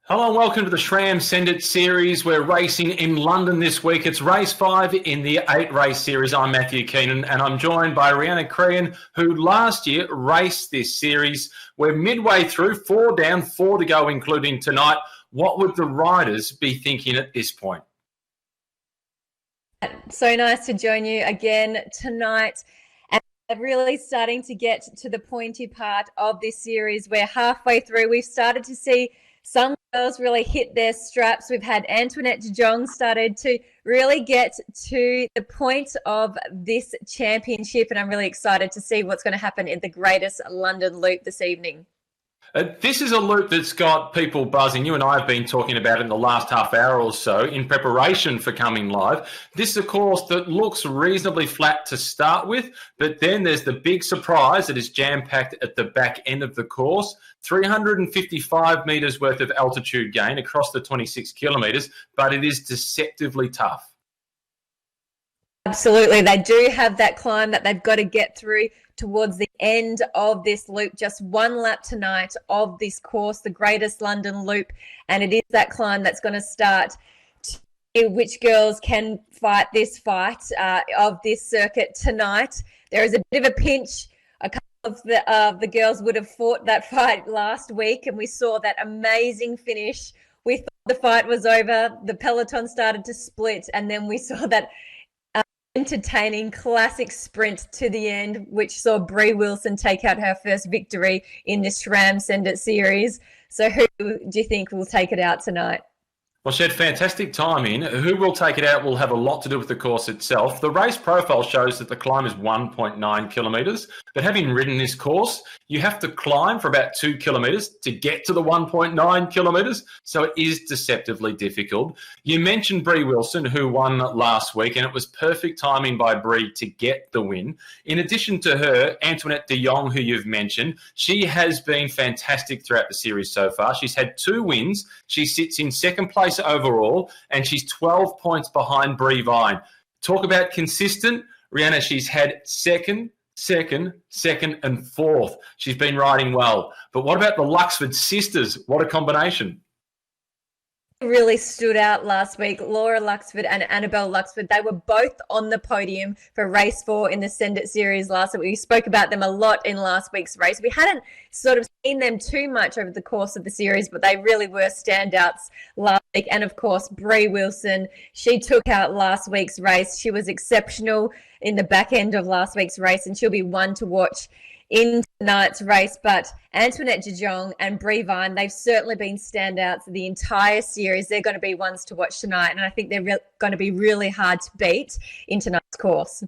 Hello and welcome to the SRAM Send It Series. We're racing in London this week. It's race 5 in the 8-race series. I'm Matthew Keenan and I'm joined by Rihanna Crean, who last year raced this series. We're midway through, 4 down, 4 to go, including tonight. What would the riders be thinking at this point? So nice to join you again tonight. And really starting to get to the pointy part of this series. We're halfway through. We've started to see some girls really hit their straps. We've had Antoinette de Jong started to really get to the point of this championship, and I'm really excited to see what's going to happen in the Greatest London Loop this evening. This is a loop that's got people buzzing. You and I have been talking about it in the last half hour or so in preparation for coming live. This is a course that looks reasonably flat to start with, but then there's the big surprise that is jam-packed at the back end of the course. 355 metres worth of altitude gain across the 26 kilometres, but it is deceptively tough. Absolutely. They do have that climb that they've got to get through towards the end of this loop. Just one lap tonight of this course, the Greatest London Loop, and it is that climb that's going to start to see which girls can fight this fight of this circuit tonight. There is a bit of a pinch. A couple of the girls would have fought that fight last week, and we saw that amazing finish. We thought the fight was over. The peloton started to split, and then we saw that entertaining classic sprint to the end, which saw Bree Wilson take out her first victory in this SRAM Send It Series. So who do you think will take it out tonight? Well, she had fantastic timing. Who will take it out will have a lot to do with the course itself. The race profile shows that the climb is 1.9 kilometres, but having ridden this course, you have to climb for about 2 kilometres to get to the 1.9 kilometres, so it is deceptively difficult. You mentioned Bree Wilson, who won last week, and it was perfect timing by Bree to get the win. In addition to her, Antoinette de Jong, who you've mentioned, she has been fantastic throughout the series so far. She's had 2 wins. She sits in second place overall, and she's 12 points behind Bree Vine. Talk about consistent. Rihanna, she's had second, and fourth. She's been riding well. But what about the LUXFORD sisters? What a combination. Really stood out last week. Laura LUXFORD and ANNABEL LUXFORD, they were both on the podium for race 4 in the Send It Series last week. We spoke about them a lot in last week's race. We hadn't sort of seen them too much over the course of the series, but they really were standouts last week. And of course, Bree Wilson, she took out last week's race. She was exceptional in the back end of last week's race, and she'll be one to watch in tonight's race. But Antoinette de Jong and Bree Vine, they've certainly been standouts the entire series. They're going to be ones to watch tonight, and I think they're going to be really hard to beat in tonight's course.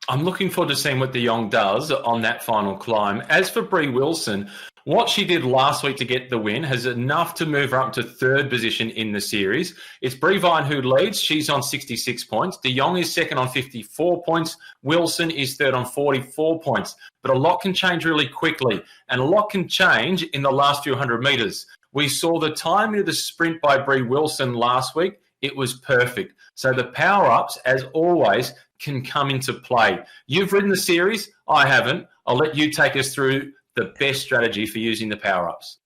I'm looking forward to seeing what de Jong does on that final climb. As for Bree Wilson, what she did last week to get the win has enough to move her up to 3rd position in the series. It's Bree Vine who leads. She's on 66 points. De Jong is second on 54 points. Wilson is third on 44 points. But a lot can change really quickly, and a lot can change in the last few hundred metres. We saw the timing of the sprint by Bree Wilson last week. It was perfect. So the power-ups, as always, can come into play. You've ridden the series. I haven't. I'll let you take us through the best strategy for using the power-ups.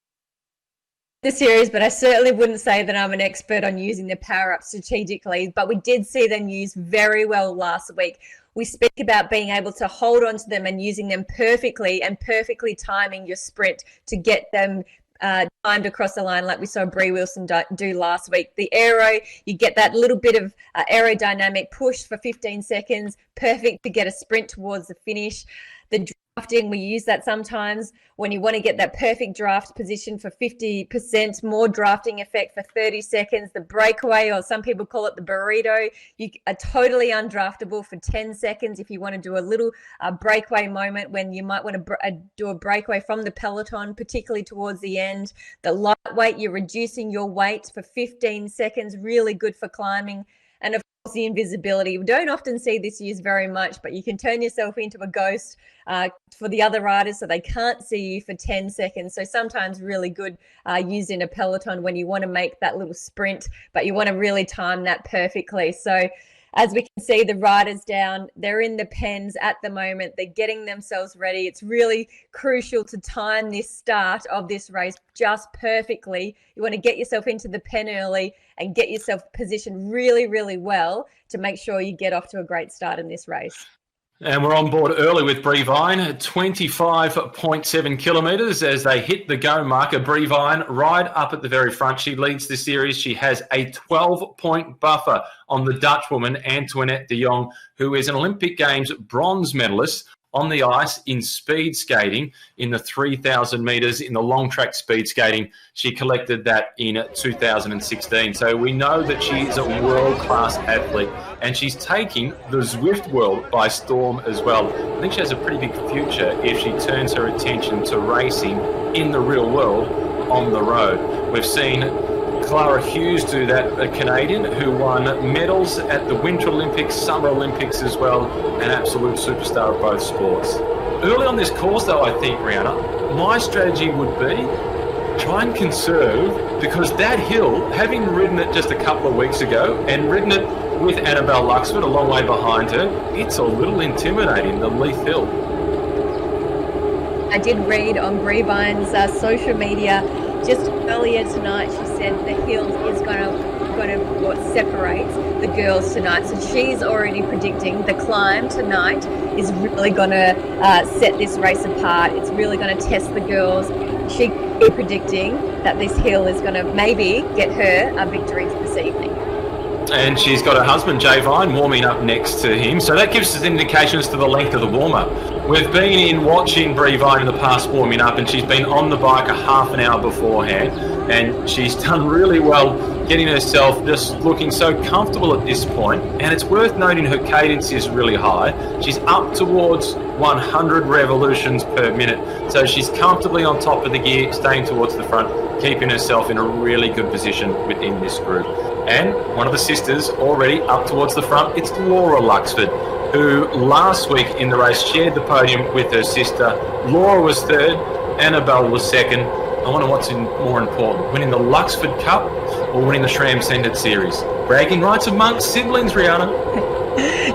The series, but I certainly wouldn't say that I'm an expert on using the power-ups strategically, but we did see them used very well last week. We speak about being able to hold on to them and using them perfectly and perfectly timing your sprint to get them timed across the line like we saw Bree Wilson do last week. The AERO, you get that little bit of aerodynamic push for 15 seconds, perfect to get a sprint towards the finish. The drafting, we use that sometimes when you want to get that perfect draft position for 50%, more drafting effect for 30 seconds. The breakaway, or some people call it the burrito, you are totally undraftable for 10 seconds if you want to do a little breakaway moment when you might want to do a breakaway from the peloton, particularly towards the end. The lightweight, you're reducing your weight for 15 seconds, really good for climbing. And of course, the invisibility. We don't often see this used very much, but you can turn yourself into a ghost for the other riders so they can't see you for 10 seconds. So sometimes really good used in a peloton when you want to make that little sprint, but you want to really time that perfectly. So as we can see, the riders down, they're in the pens at the moment. They're getting themselves ready. It's really crucial to time this start of this race just perfectly. You want to get yourself into the pen early and get yourself positioned really, really well to make sure you get off to a great start in this race. And we're on board early with Brevine, 25.7 kilometres as they hit the go marker. Brevine right up at the very front. She leads the series. She has a 12-point buffer on the Dutch woman, Antoinette de Jong, who is an Olympic Games bronze medalist on the ice in speed skating in the 3,000 metres in the long track speed skating. She collected that in 2016. So we know that she is a world-class athlete, and she's taking the Zwift world by storm as well. I think she has a pretty big future if she turns her attention to racing in the real world on the road. We've seen Clara Hughes do that, a Canadian who won medals at the Winter Olympics, Summer Olympics as well, an absolute superstar of both sports. Early on this course though, I think, Rihanna, my strategy would be try and conserve, because that hill, having ridden it just a couple of weeks ago and ridden it with ANNABEL LUXFORD a long way behind her, it's a little intimidating, the Leith Hill. I did read on Brevine's social media just earlier tonight, she said the hill is going to what separates the girls tonight. So she's already predicting the climb tonight is really going to set this race apart. It's really going to test the girls. She is predicting that this hill is going to maybe get her a victory this evening. And she's got her husband, Jay Vine, warming up next to him. So that gives us indications to the length of the warm-up. We've been in watching Brevine in the past warming up, and she's been on the bike a half an hour beforehand. And she's done really well, getting herself just looking so comfortable at this point. And it's worth noting her cadence is really high. She's up towards 100 revolutions per minute. So she's comfortably on top of the gear, staying towards the front, keeping herself in a really good position within this group. And one of the sisters already up towards the front, it's Laura Luxford, who last week in the race shared the podium with her sister. Laura was third, ANNABEL was second. I wonder what's more important, winning the Luxford Cup or winning the SRAM Send It Series? Bragging rights amongst siblings, Rihanna.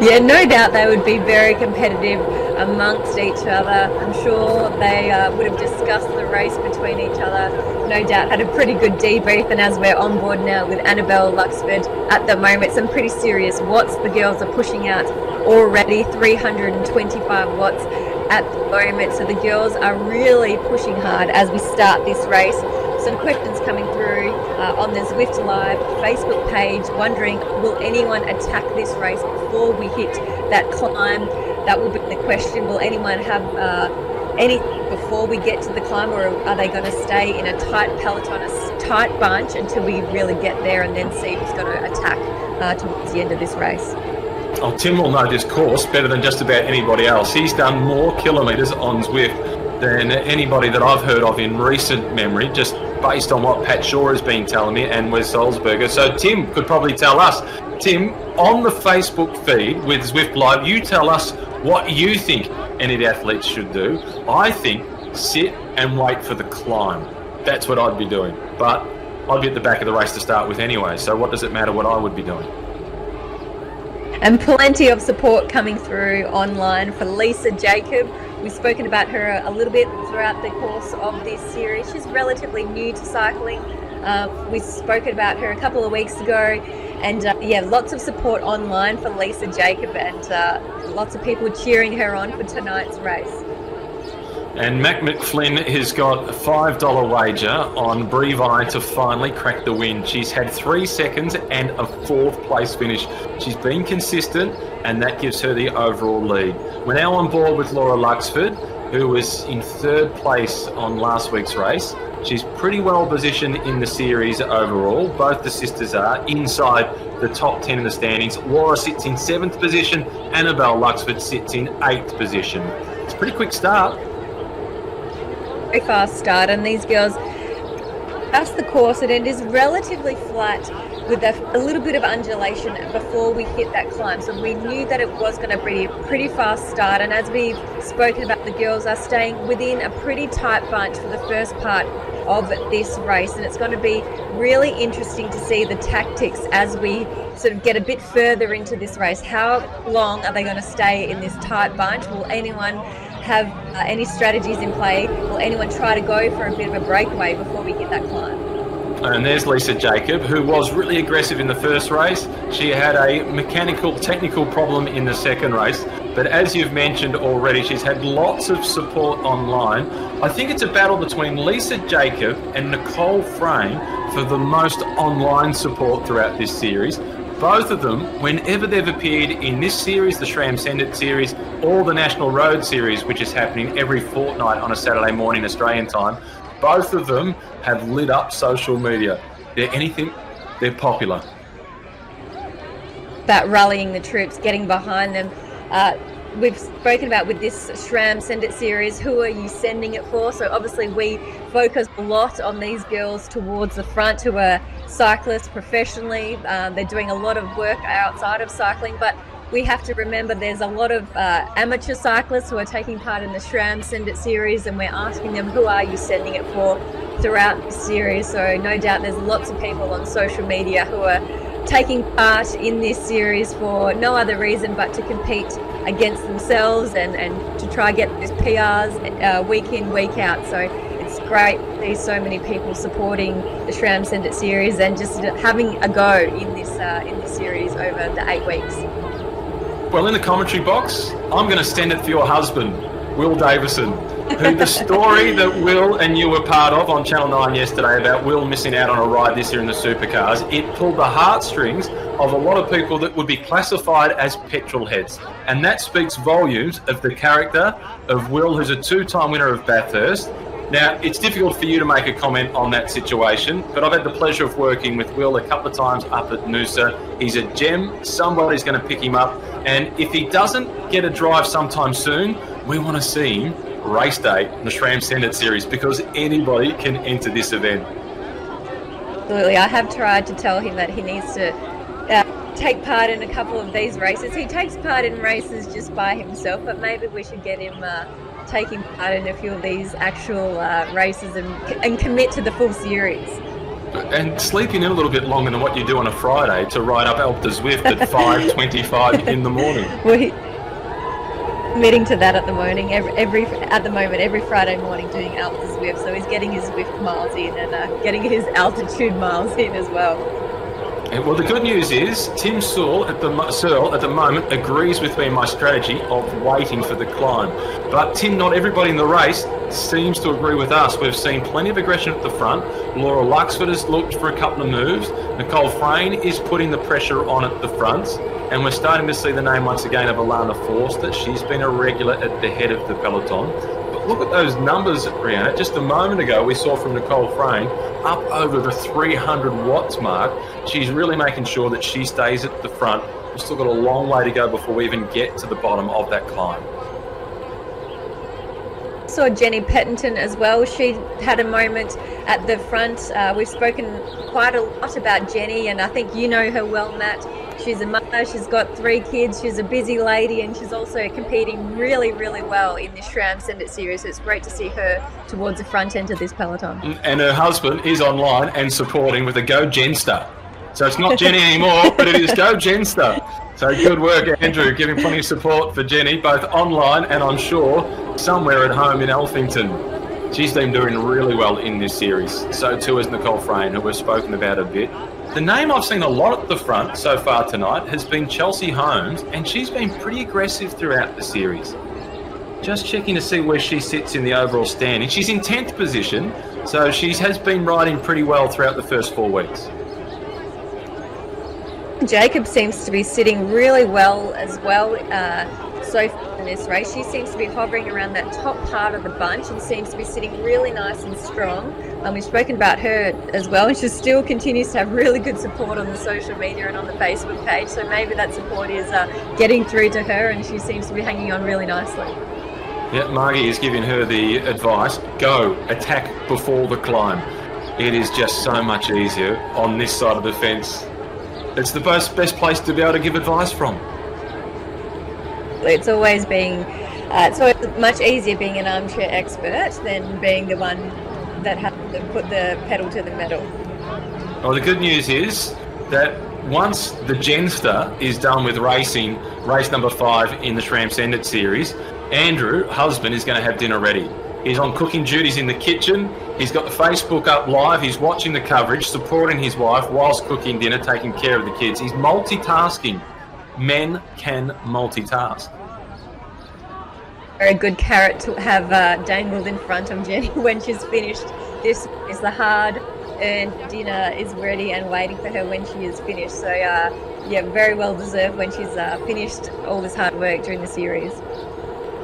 Yeah, no doubt they would be very competitive amongst each other. I'm sure they would have discussed the race between each other. No doubt had a pretty good debrief, and as we're on board now with ANNABEL LUXFORD at the moment, some pretty serious watts the girls are pushing out already, 325 watts at the moment. So the girls are really pushing hard as we start this race. Some questions coming through on the Zwift Live Facebook page, wondering, will anyone attack this race before we hit that climb? That will be the question. Will anyone have anything before we get to the climb, or are they going to stay in a tight peloton, a tight bunch until we really get there and then see who's going to attack towards the end of this race? Oh, Tim will know this course better than just about anybody else. He's done more kilometres on Zwift than anybody that I've heard of in recent memory, just based on what Pat Shaw has been telling me and Wes Salzberger. So Tim could probably tell us. Tim, on the Facebook feed with Zwift Live, you tell us what you think any of the athletes should do. I think sit and wait for the climb. That's what I'd be doing. But I'd be at the back of the race to start with anyway, so what does it matter what I would be doing? And plenty of support coming through online for Lisa Jacob. We've spoken about her a little bit throughout the course of this series. She's relatively new to cycling. We've spoken about her a couple of weeks ago, and yeah, lots of support online for Lisa Jacob, and lots of people cheering her on for tonight's race. And Mac McFlynn has got a $5 wager on Brevine to finally crack the win. She's had 3 seconds and a 4th place finish. She's been consistent, and that gives her the overall lead. We're now on board with Laura Luxford, who was in 3rd place on last week's race. She's pretty well positioned in the series overall. Both the sisters are inside the top 10 in the standings. Laura sits in 7th position. ANNABEL LUXFORD sits in 8th position. It's a pretty quick start. Very fast start, and these girls, that's the course, and it is relatively flat with a little bit of undulation before we hit that climb. So we knew that it was going to be a pretty fast start. And as we've spoken about, the girls are staying within a pretty tight bunch for the first part of this race. And it's going to be really interesting to see the tactics as we sort of get a bit further into this race. How long are they going to stay in this tight bunch? Will anyone have any strategies in play? Will anyone try to go for a bit of a breakaway before we hit that climb? And there's Lisa Jacob, who was really aggressive in the first race. She had a technical problem in the second race. But as you've mentioned already, she's had lots of support online. I think it's a battle between Lisa Jacob and Nicole Frame for the most online support throughout this series. Both of them, whenever they've appeared in this series, the SRAM Send It Series, or the National Road Series, which is happening every fortnight on a Saturday morning Australian time, both of them have lit up social media. They're popular. That rallying the troops, getting behind them. We've spoken about with this SRAM Send It series, who are you sending it for? So obviously we focus a lot on these girls towards the front who are cyclists professionally. They're doing a lot of work outside of cycling, but we have to remember there's a lot of amateur cyclists who are taking part in the SRAM Send It series, and we're asking them, who are you sending it for throughout the series? So no doubt there's lots of people on social media who are taking part in this series for no other reason but to compete against themselves and to try and get those PRs week in, week out. So it's great to see so many people supporting the SRAM Send It series and just having a go in this series over the 8 weeks. Well, in the commentary box, I'm going to send it for your husband, Will Davison, who the story that Will and you were part of on Channel 9 yesterday about Will missing out on a ride this year in the supercars, it pulled the heartstrings of a lot of people that would be classified as petrol heads. And that speaks volumes of the character of Will, who's a 2-time winner of Bathurst. Now, it's difficult for you to make a comment on that situation, but I've had the pleasure of working with Will a couple of times up at Noosa. He's a gem. Somebody's going to pick him up. And if he doesn't get a drive sometime soon, we want to see him race day in the SRAM Send It series, because anybody can enter this event. Absolutely. I have tried to tell him that he needs to take part in a couple of these races. He takes part in races just by himself, but maybe we should get him taking part in a few of these actual races and commit to the full series. And sleeping in a little bit longer than what you do on a Friday to ride up Alp to Zwift at 5:25 in the morning. We're committing to that at the moment. Every Friday morning doing Alp to Zwift. So he's getting his Zwift miles in and getting his altitude miles in as well. Well, the good news is Tim Searle at the moment agrees with me in my strategy of waiting for the climb. But Tim, not everybody in the race seems to agree with us. We've seen plenty of aggression at the front. Laura LUXFORD has looked for a couple of moves. Nicole Frame is putting the pressure on at the front. And we're starting to see the name once again of Alana Forster. She's been a regular at the head of the peloton. But look at those numbers, Brianna. Just a moment ago, we saw from Nicole Frame up over the 300 watts mark. She's really making sure that she stays at the front. We've still got a long way to go before we even get to the bottom of that climb. Saw Jenny Pettenon as well. She had a moment at the front. We've spoken quite a lot about Jenny, and I think you know her well, Matt. She's a mother, she's got 3 kids, she's a busy lady, and she's also competing really, really well in the SRAM Send It series. So it's great to see her towards the front end of this peloton. And her husband is online and supporting with a Go Genster. So it's not Jenny anymore, but it is Go Genster. So good work, Andrew, giving plenty of support for Jenny, both online and I'm sure somewhere at home in Alphington. She's been doing really well in this series. So too has Nicole Frame, who we've spoken about a bit. The name I've seen a lot at the front so far tonight has been Chelsea Holmes, and she's been pretty aggressive throughout the series. Just checking to see where she sits in the overall standing. She's in 10th position, so she has been riding pretty well throughout the first 4 weeks. Jacob seems to be sitting really well as well so far in this race. She seems to be hovering around that top part of the bunch and seems to be sitting really nice and strong. We've spoken about her as well, and she still continues to have really good support on the social media and on the Facebook page. So maybe that support is getting through to her, and she seems to be hanging on really nicely. Yeah, Margie is giving her the advice, go, attack before the climb. It is just so much easier on this side of the fence It's the best place to be able to give advice from. It's always much easier being an armchair expert than being the one that has to put the pedal to the metal. Well, the good news is that once the Genster is done with racing, race number 5 in the SRAM Send It Series, Andrew, husband, is going to have dinner ready. He's on cooking duties in the kitchen. He's got the Facebook up live. He's watching the coverage, supporting his wife whilst cooking dinner, taking care of the kids. He's multitasking. Men can multitask. Very good carrot to have dangled in front of Jenny when she's finished. This is the hard-earned dinner is ready and waiting for her when she is finished. So, very well deserved when she's finished all this hard work during the series.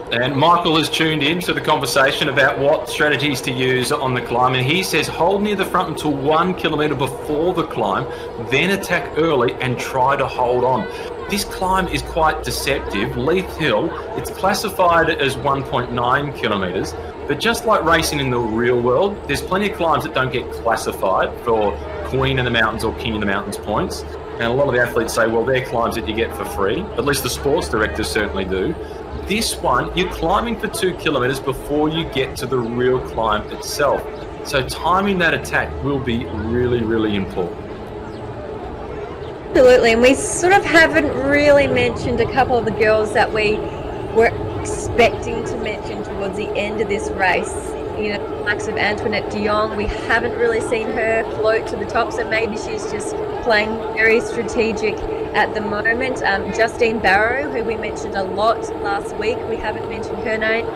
And Michael has tuned in to the conversation about what strategies to use on the climb. And he says hold near the front until 1 kilometre before the climb, then attack early and try to hold on. This climb is quite deceptive. Leith Hill, it's classified as 1.9 kilometres, but just like racing in the real world, there's plenty of climbs that don't get classified for Queen in the Mountains or King in the Mountains points. And a lot of the athletes say, well, they're climbs that you get for free. At least the sports directors certainly do. This one, you're climbing for 2 kilometres before you get to the real climb itself. So timing that attack will be really, really important. Absolutely, and we sort of haven't really mentioned a couple of the girls that we were expecting to mention towards the end of this race. You know, the likes of Antoinette de Jong, we haven't really seen her float to the top, so maybe she's just playing very strategic at the moment. Justine Barrow, who we mentioned a lot last week, we haven't mentioned her name.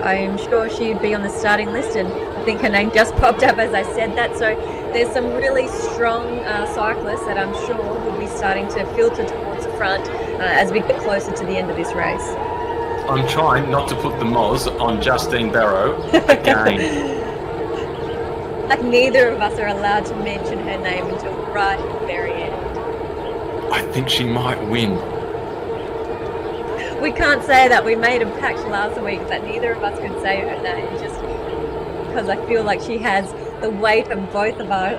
I'm sure she'd be on the starting list, and I think her name just popped up as I said that. So there's some really strong cyclists that I'm sure will be starting to filter towards the front as we get closer to the end of this race. I'm trying not to put the moz on Justine Barrow again. Like neither of us are allowed to mention her name until right at the very end. I think she might win. We can't say that. We made a pact last week that neither of us could say her name, just because I feel like she has the weight of both of our,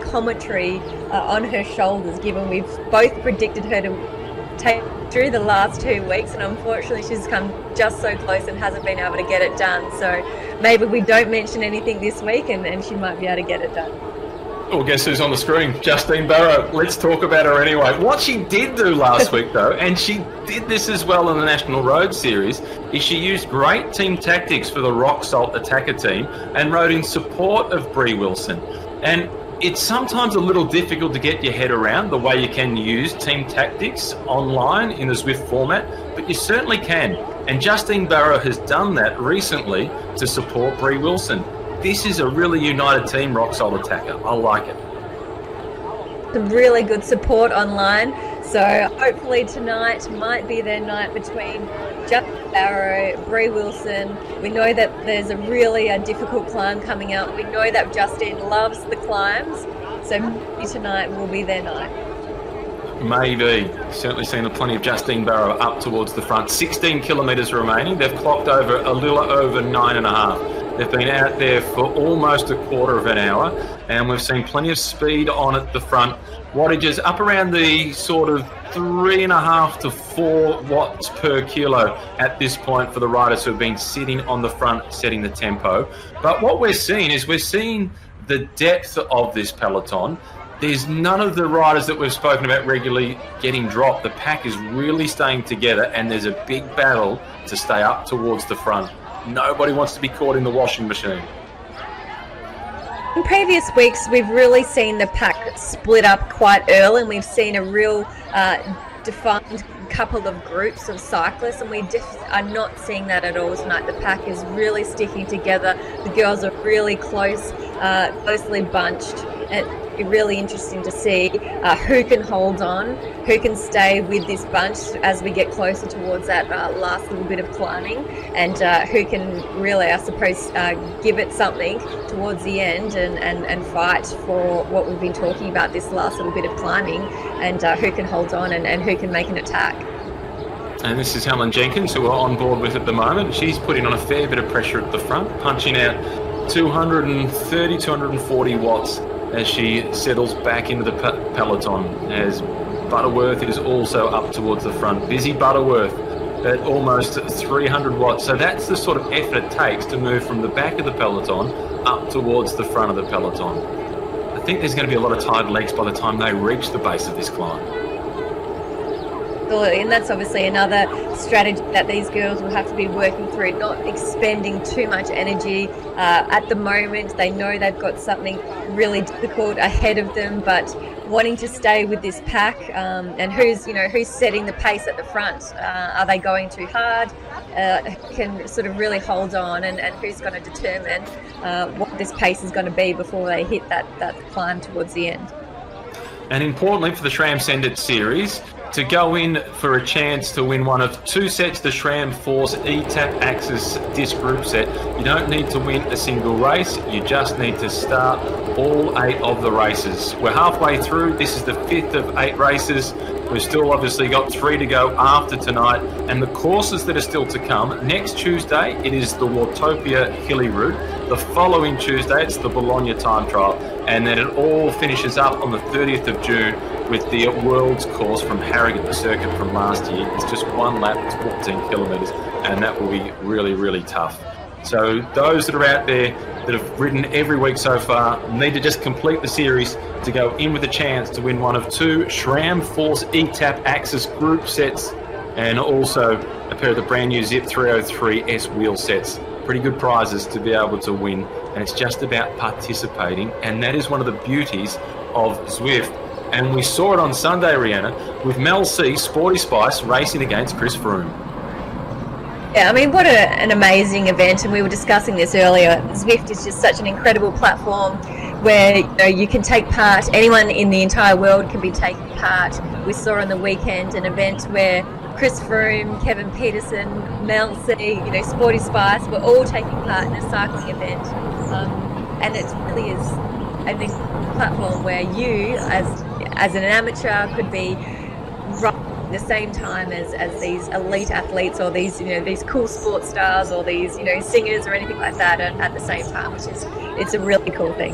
commentary on her shoulders, given we've both predicted her to take through the last 2 weeks, and unfortunately she's come just so close and hasn't been able to get it done. So maybe we don't mention anything this week and she might be able to get it done. Well, guess who's on the screen? Justine Barrow. Let's talk about her anyway. What she did do last week, though, and she did this as well in the National Road Series, is she used great team tactics for the Rock Salt Attacker team and rode in support of Brie Wilson. And it's sometimes a little difficult to get your head around the way you can use team tactics online in the Zwift format, but you certainly can. And Justine Barrow has done that recently to support Brie Wilson. This is a really united team, Rock Salt Attacker. I like it. Some really good support online. So hopefully tonight might be their night between Justine Barrow, Brie Wilson. We know that there's a really difficult climb coming up. We know that Justine loves the climbs. So maybe tonight will be their night. Maybe. Certainly seen plenty of Justine Barrow up towards the front. 16 kilometres remaining. They've clocked over a little over 9.5. They've been out there for almost a quarter of an hour, and we've seen plenty of speed on at the front. Wattages up around the sort of 3.5 to 4 watts per kilo at this point for the riders who have been sitting on the front, setting the tempo. But what we're seeing is the depth of this peloton. There's none of the riders that we've spoken about regularly getting dropped. The pack is really staying together, and there's a big battle to stay up towards the front. Nobody wants to be caught in the washing machine. In previous weeks, we've really seen the pack split up quite early, and we've seen a real defined couple of groups of cyclists, and we just are not seeing that at all tonight. The pack is really sticking together. The girls are really closely bunched. It'd be really interesting to see who can hold on, who can stay with this bunch as we get closer towards that last little bit of climbing, and who can really, I suppose, give it something towards the end and fight for what we've been talking about this last little bit of climbing, and who can hold on and who can make an attack. And this is Helen Jenkins, who we're on board with at the moment. She's putting on a fair bit of pressure at the front, punching out 230, 240 watts as she settles back into the peloton, as Butterworth is also up towards the front. Busy Butterworth at almost 300 watts. So that's the sort of effort it takes to move from the back of the peloton up towards the front of the peloton. I think there's going to be a lot of tired legs by the time they reach the base of this climb. Absolutely, and that's obviously another strategy that these girls will have to be working through, not expending too much energy. At the moment, they know they've got something really difficult ahead of them, but wanting to stay with this pack, and who's setting the pace at the front. Are they going too hard? Can sort of really hold on, and who's going to determine what this pace is going to be before they hit that climb towards the end. And importantly for the SRAM Send It Series, to go in for a chance to win one of two sets, the SRAM Force E-Tap Axis Disc Group Set. You don't need to win a single race, you just need to start all 8 of the races. We're halfway through, this is the 5th of 8 races. We've still obviously got 3 to go after tonight, and the courses that are still to come. Next Tuesday, it is the Watopia Hilly Route. The following Tuesday, it's the Bologna Time Trial, and then it all finishes up on the 30th of June with the World's Course from Harrogate, the circuit from last year. It's just one lap, it's 14 kilometres, and that will be really, really tough. So those that are out there that have ridden every week so far need to just complete the series to go in with a chance to win one of 2 SRAM Force E-Tap Axis group sets, and also a pair of the brand new Zip 303S wheel sets. Pretty good prizes to be able to win, and it's just about participating, and that is one of the beauties of Zwift. And we saw it on Sunday, Rihanna, with Mel C, Sporty Spice, racing against Chris Froome. Yeah, I mean, what an amazing event, and we were discussing this earlier. Zwift is just such an incredible platform where you can take part. Anyone in the entire world can be taking part. We saw on the weekend an event where Chris Froome, Kevin Peterson, Mel C, Sporty Spice were all taking part in a cycling event, and it really is a platform where you, as an amateur, could be right at the same time as these elite athletes, or these these cool sports stars, or these singers or anything like that at the same time, which is, it's a really cool thing.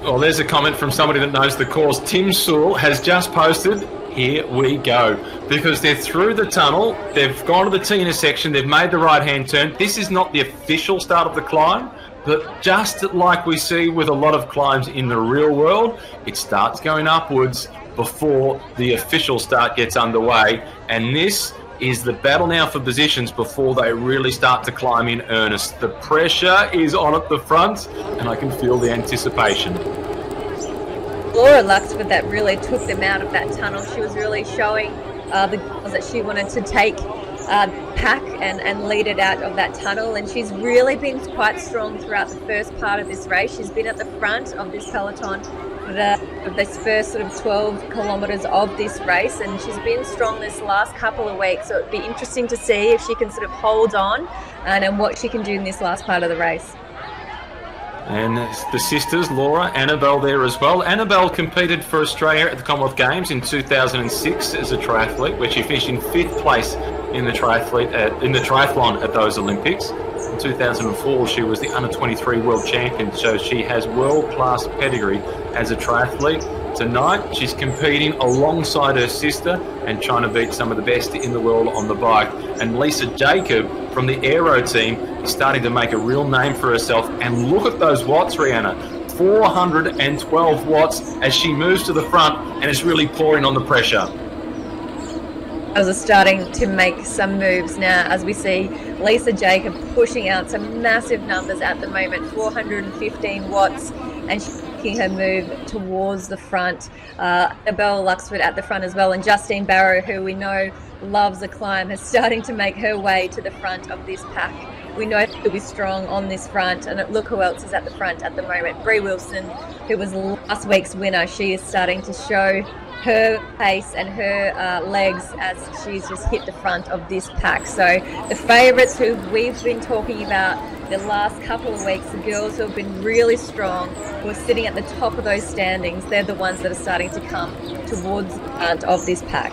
Well, there's a comment from somebody that knows the course. Tim Sewell has just posted, here we go, because they're through the tunnel, they've gone to the T intersection, they've made the right-hand turn. This is not the official start of the climb, but just like we see with a lot of climbs in the real world, it starts going upwards before the official start gets underway, and this is the battle now for positions before they really start to climb in earnest. The pressure is on at the front, and I can feel the anticipation. Laura Luxford, that really took them out of that tunnel. She was really showing the girls that she wanted to take pack and lead it out of that tunnel, and she's really been quite strong throughout the first part of this race. She's been at the front of this peloton for this first sort of 12 kilometres of this race, and she's been strong this last couple of weeks, so it'd be interesting to see if she can sort of hold on and what she can do in this last part of the race. And the sisters, Laura, Annabel there as well. Annabel competed for Australia at the Commonwealth Games in 2006 as a triathlete, where she finished in 5th place in the triathlon at those Olympics. In 2004, she was the under-23 world champion, so she has world-class pedigree as a triathlete. Tonight, she's competing alongside her sister and trying to beat some of the best in the world on the bike. And Lisa Jacob from the AERO team is starting to make a real name for herself. And look at those watts, Rihanna. 412 watts as she moves to the front and is really pouring on the pressure. As are starting to make some moves now, as we see Lisa Jacob pushing out some massive numbers at the moment, 415 watts, and she's making her move towards the front. ANNABEL LUXFORD at the front as well, and Justine BARROW, who we know loves the climb, is starting to make her way to the front of this pack. We know she'll be strong on this front, and look who else is at the front at the moment. Brie Wilson, who was last week's winner, she is starting to show her pace and her legs as she's just hit the front of this pack. So the favourites who we've been talking about the last couple of weeks, the girls who have been really strong, who are sitting at the top of those standings, they're the ones that are starting to come towards the front of this pack.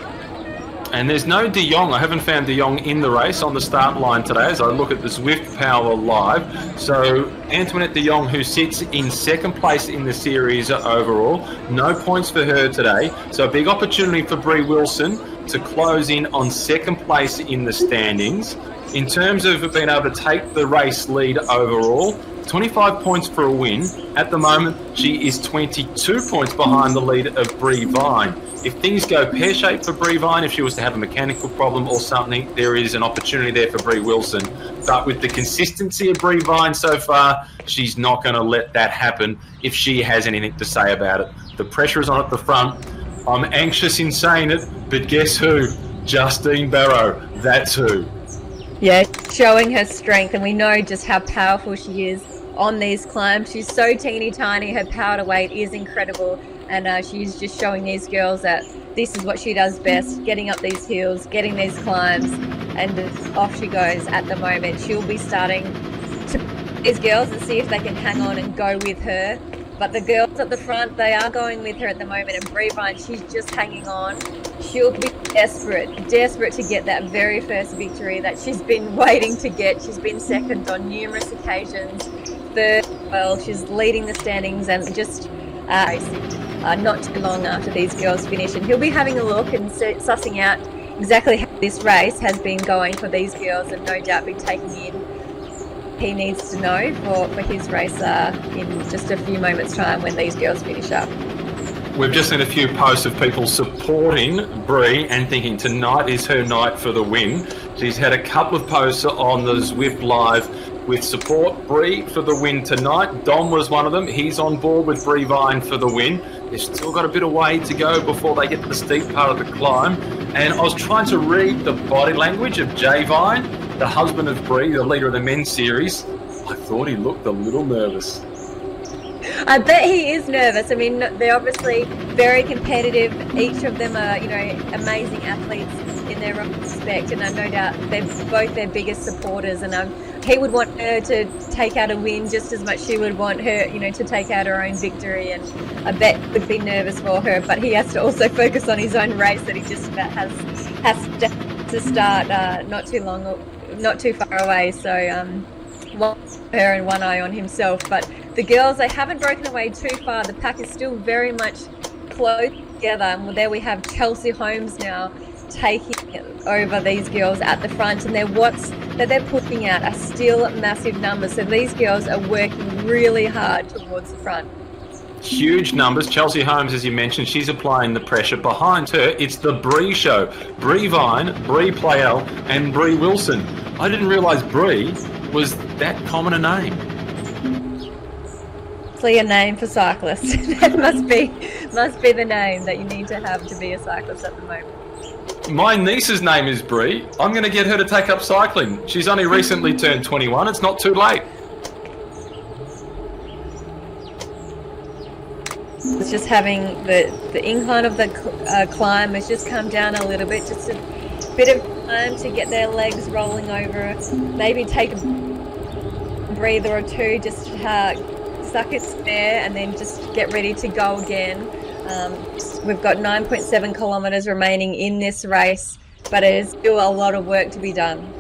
And there's no De Jong. I haven't found De Jong in the race on the start line today as I look at the Zwift Power Live. So Antoinette De Jong, who sits in second place in the series overall, no points for her today. So a big opportunity for Bree Wilson to close in on second place in the standings. In terms of being able to take the race lead overall, 25 points for a win. At the moment, she is 22 points behind the lead of Bree Vine. If things go pear-shaped for Bree Vine, if she was to have a mechanical problem or something, there is an opportunity there for Bree Wilson. But with the consistency of Bree Vine so far, she's not going to let that happen if she has anything to say about it. The pressure is on at the front. I'm anxious in saying it, but guess who? Justine Barrow. That's who. Yeah, showing her strength, and we know just how powerful she is on these climbs. She's so teeny tiny, her power to weight is incredible, and she's just showing these girls that this is what she does best, getting up these hills, getting these climbs, and off she goes at the moment. She'll be starting to these girls and see if they can hang on and go with her. But the girls at the front, they are going with her at the moment, and Bree Vine, she's just hanging on. She'll be desperate to get that very first victory that she's been waiting to get. She's been second on numerous occasions. Third, well, she's leading the standings and just not too long after these girls finish. And he'll be having a look and sussing out exactly how this race has been going for these girls, and no doubt be taking in he needs to know for his race in just a few moments' time when these girls finish up. We've just seen a few posts of people supporting Bree and thinking tonight is her night for the win. She's had a couple of posts on the Zwift Live with support Bree for the win tonight. Dom was one of them. He's on board with Bree Vine for the win. They've still got a bit of way to go before they get to the steep part of the climb. And I was trying to read the body language of Jay Vine, the husband of Bree, the leader of the men's series. I thought he looked a little nervous. I bet he is nervous. I mean, they're obviously very competitive. Each of them are, amazing athletes in their own respect, and no doubt they're both their biggest supporters. And he would want her to take out a win just as much she would want her, to take out her own victory. And I bet he would be nervous for her, but he has to also focus on his own race that he just about has to start not too far away. So one her and one eye on himself. But the girls, they haven't broken away too far. The pack is still very much close together. And there we have Chelsea Holmes now taking over these girls at the front, and their watts that they're putting out are still massive numbers. So these girls are working really hard towards the front. Huge numbers. Chelsea Holmes, as you mentioned, she's applying the pressure. Behind her, it's the Bree show. Bree Vine, Bree Playell, and Bree Wilson. I didn't realise Bree was that common a name. A name for cyclists. That must be the name that you need to have to be a cyclist at the moment. My niece's name is Bree. I'm going to get her to take up cycling. She's only recently turned 21. It's not too late. It's just having the incline of the climb has just come down a little bit, just a bit of time to get their legs rolling over, maybe take a breather or two, just suck its air and then just get ready to go again. We've got 9.7 kilometres remaining in this race, but it is still a lot of work to be done.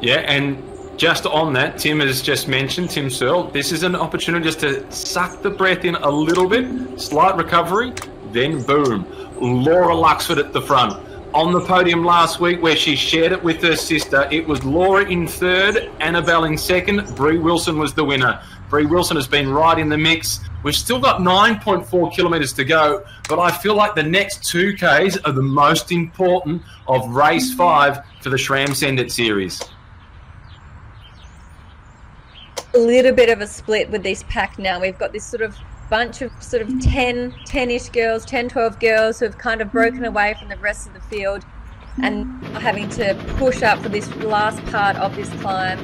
Yeah, and just on that, Tim has just mentioned, Tim Searle, this is an opportunity just to suck the breath in a little bit, slight recovery, then boom, Laura Luxford at the front. On the podium last week where she shared it with her sister, it was Laura in third, Annabelle in second, Bree Wilson was the winner. Bree Wilson has been right in the mix. We've still got 9.4 kilometres to go, but I feel like the next 2Ks are the most important of race 5 for the SRAM Send It Series. A little bit of a split with this pack now. We've got this sort of bunch of 10-ish girls, 10, 12 girls who have kind of broken away from the rest of the field and having to push up for this last part of this climb.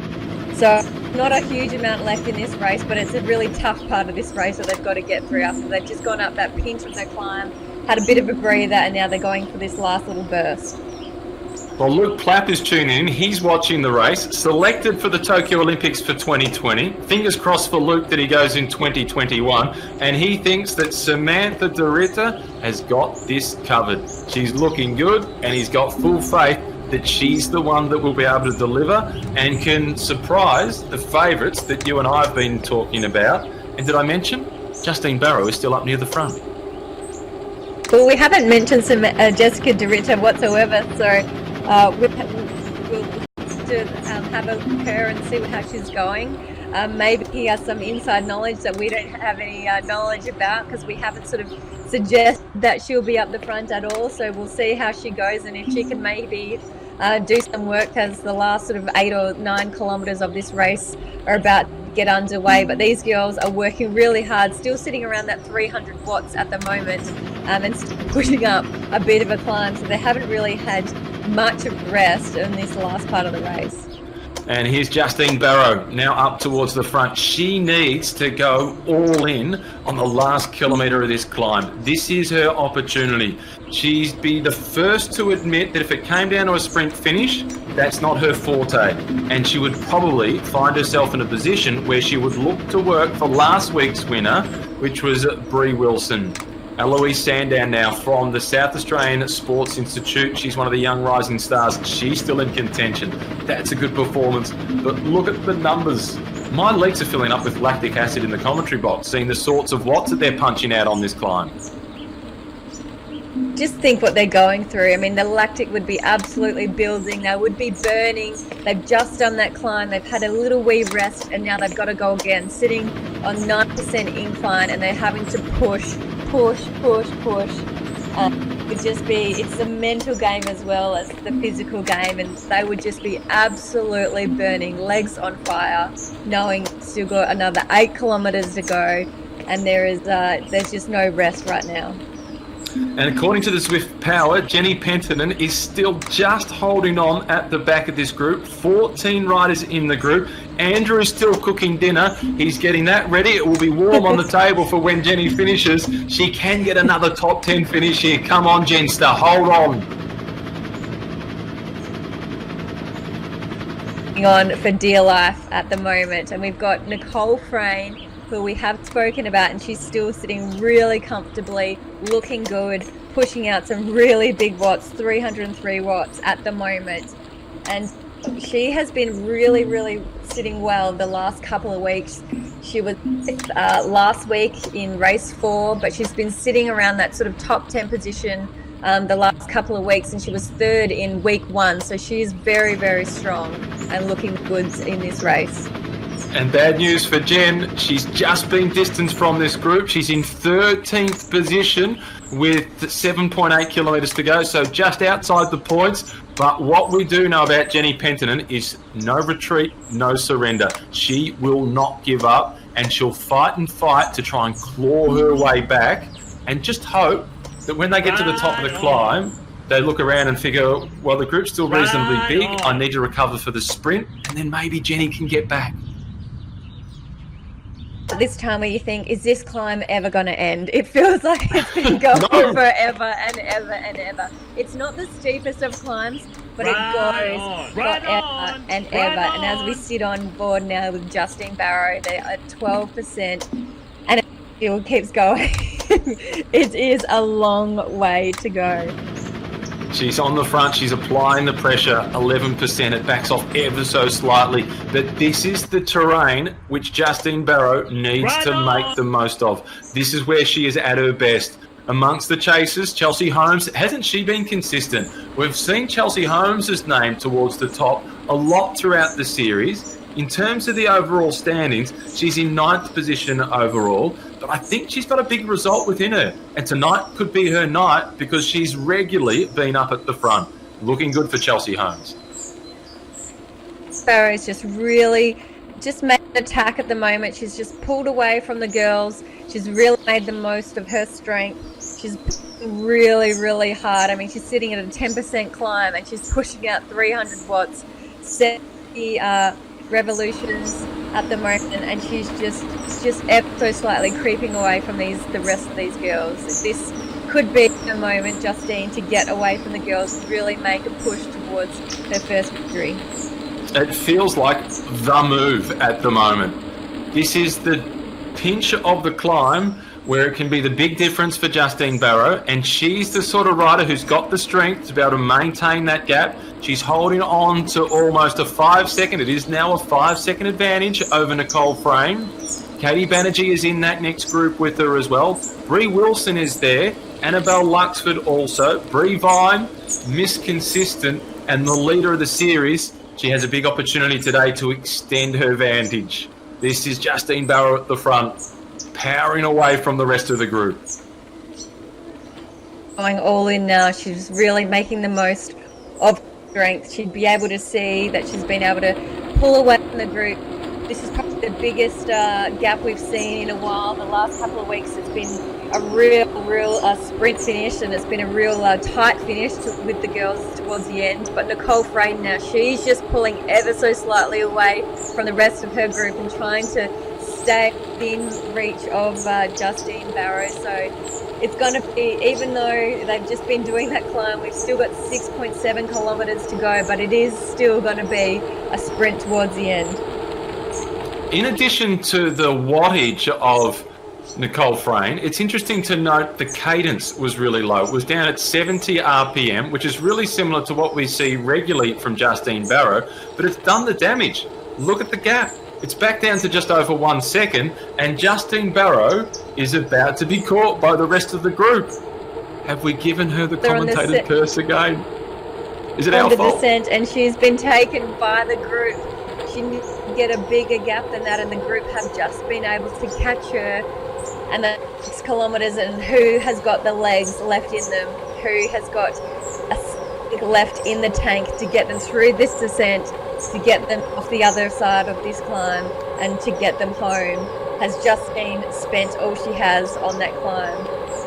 So not a huge amount left in this race, but it's a really tough part of this race that they've got to get through after they've just gone up that pinch of their climb, had a bit of a breather, and now they're going for this last little burst. Well, Luke Plapp is tuning in. He's watching the race. Selected for the Tokyo Olympics for 2020. Fingers crossed for Luke that he goes in 2021. And he thinks that Samantha Dorita has got this covered. She's looking good, and he's got full faith that she's the one that will be able to deliver and can surprise the favourites that you and I have been talking about. And did I mention Justine Barrow is still up near the front? Well, we haven't mentioned Jessica Dorita whatsoever, so we'll have a look at her and see how she's going. Maybe he has some inside knowledge that we don't have any knowledge about, because we haven't sort of suggested that she'll be up the front at all. So we'll see how she goes, and if she can maybe do some work, as the last sort of 8 or 9 kilometres of this race are about to get underway. But these girls are working really hard, still sitting around that 300 watts at the moment, and still pushing up a bit of a climb. So they haven't really had much of rest in this last part of the race. And here's Justine Barrow now up towards the front. She needs to go all in on the last kilometre of this climb. This is her opportunity. She'd be the first to admit that if it came down to a sprint finish, that's not her forte. And she would probably find herself in a position where she would look to work for last week's winner, which was Bree Wilson. Eloise Sandown now from the South Australian Sports Institute. She's one of the young rising stars. She's still in contention. That's a good performance. But look at the numbers. My legs are filling up with lactic acid in the commentary box, seeing the sorts of watts that they're punching out on this climb. Just think what they're going through. I mean, the lactic would be absolutely building. They would be burning. They've just done that climb. They've had a little wee rest, and now they've got to go again, sitting on 9% incline, and they're having to push. It's a mental game as well as the physical game, and they would just be absolutely burning, legs on fire, knowing still got another 8 kilometres to go, and there's just no rest right now. And according to the Zwift Power, Jenny Penttinen is still just holding on at the back of this group. 14 riders in the group. Andrew is still cooking dinner. He's getting that ready. It will be warm on the table for when Jenny finishes. She can get another top 10 finish here. Come on, Jenster, hold on. On for dear life at the moment, and we've got Nicole Frayne, who we have spoken about, and she's still sitting really comfortably, looking good, pushing out some really big watts, 303 watts at the moment. And she has been really sitting well the last couple of weeks. She was last week in race 4, but she's been sitting around that sort of top 10 position the last couple of weeks, and she was 3rd in week 1. So she is very strong and looking good in this race. And bad news for Jen, she's just been distanced from this group. She's in 13th position with 7.8 kilometres to go, so just outside the points. But what we do know about Jenny Penttinen is no retreat, no surrender. She will not give up, and she'll fight to try and claw her way back, and just hope that when they get to the top of the climb, they look around and figure, well, the group's still reasonably big. I need to recover for the sprint, and then maybe Jenny can get back. This time where you think, is this climb ever going to end? It feels like it's been going forever and ever. It's not the steepest of climbs, but it goes forever and ever. And as we sit on board now with Justine Barrow, they're at 12%, and it still keeps going. It is a long way to go. She's on the front, she's applying the pressure, 11%, it backs off ever so slightly, but this is the terrain which Justine Barrow needs to make the most of. This is where she is at her best. Amongst the chasers, Chelsea Holmes, hasn't she been consistent? We've seen Chelsea Holmes' name towards the top a lot throughout the series. In terms of the overall standings, she's in 9th position overall, but I think she's got a big result within her. And tonight could be her night because she's regularly been up at the front. Looking good for Chelsea Holmes. Barrow's just really made an attack at the moment. She's just pulled away from the girls. She's really made the most of her strength. She's really hard. I mean, she's sitting at a 10% climb, and she's pushing out 300 watts, 70 revolutions at the moment, and she's just ever so slightly creeping away from the rest of these girls. This could be the moment, Justine, to get away from the girls and really make a push towards towards her first victory. It feels like the move at the moment. This is the pinch of the climb where it can be the big difference for Justine Barrow, and she's the sort of rider who's got the strength to be able to maintain that gap. She's holding on to almost a 5 second. It is now a 5 second advantage over Nicole Frame. Katie Banerjee is in that next group with her as well. Bree Wilson is there. Annabel Luxford also. Bree Vine, Miss Consistent, and the leader of the series. She has a big opportunity today to extend her advantage. This is Justine Barrow at the front, powering away from the rest of the group. Going all in now. She's really making the most of strength. She'd be able to see that she's been able to pull away from the group. This is probably the biggest gap we've seen in a while. The last couple of weeks it's been a real sprint finish, and it's been a real tight finish with the girls towards the end. But Nicole Frame now, she's just pulling ever so slightly away from the rest of her group and trying to stay within reach of Justine Barrow. So it's going to be, even though they've just been doing that climb, we've still got 6.7 kilometres to go, but it is still going to be a sprint towards the end. In addition to the wattage of Nicole Frame, it's interesting to note the cadence was really low. It was down at 70 RPM, which is really similar to what we see regularly from Justine Barrow, but it's done the damage. Look at the gap. It's back down to just over 1 second, and Justine Barrow is about to be caught by the rest of the group. Have we given her the commentator's curse again? Is it our fault? Descent, and she's been taken by the group. She needs to get a bigger gap than that, and the group have just been able to catch her. And the 6 kilometres, and who has got the legs left in them? Who has got a stick left in the tank to get them through this descent, to get them off the other side of this climb, and to get them home? Has Justine spent all she has on that climb?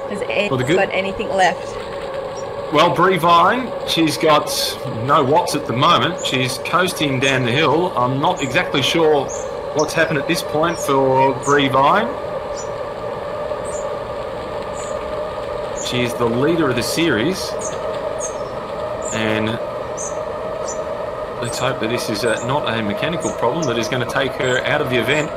Has anyone got anything left? Well, Bree Vine, she's got no watts at the moment. She's coasting down the hill. I'm not exactly sure what's happened at this point for Bree Vine. She's the leader of the series, and let's hope that this is not a mechanical problem that is going to take her out of the event.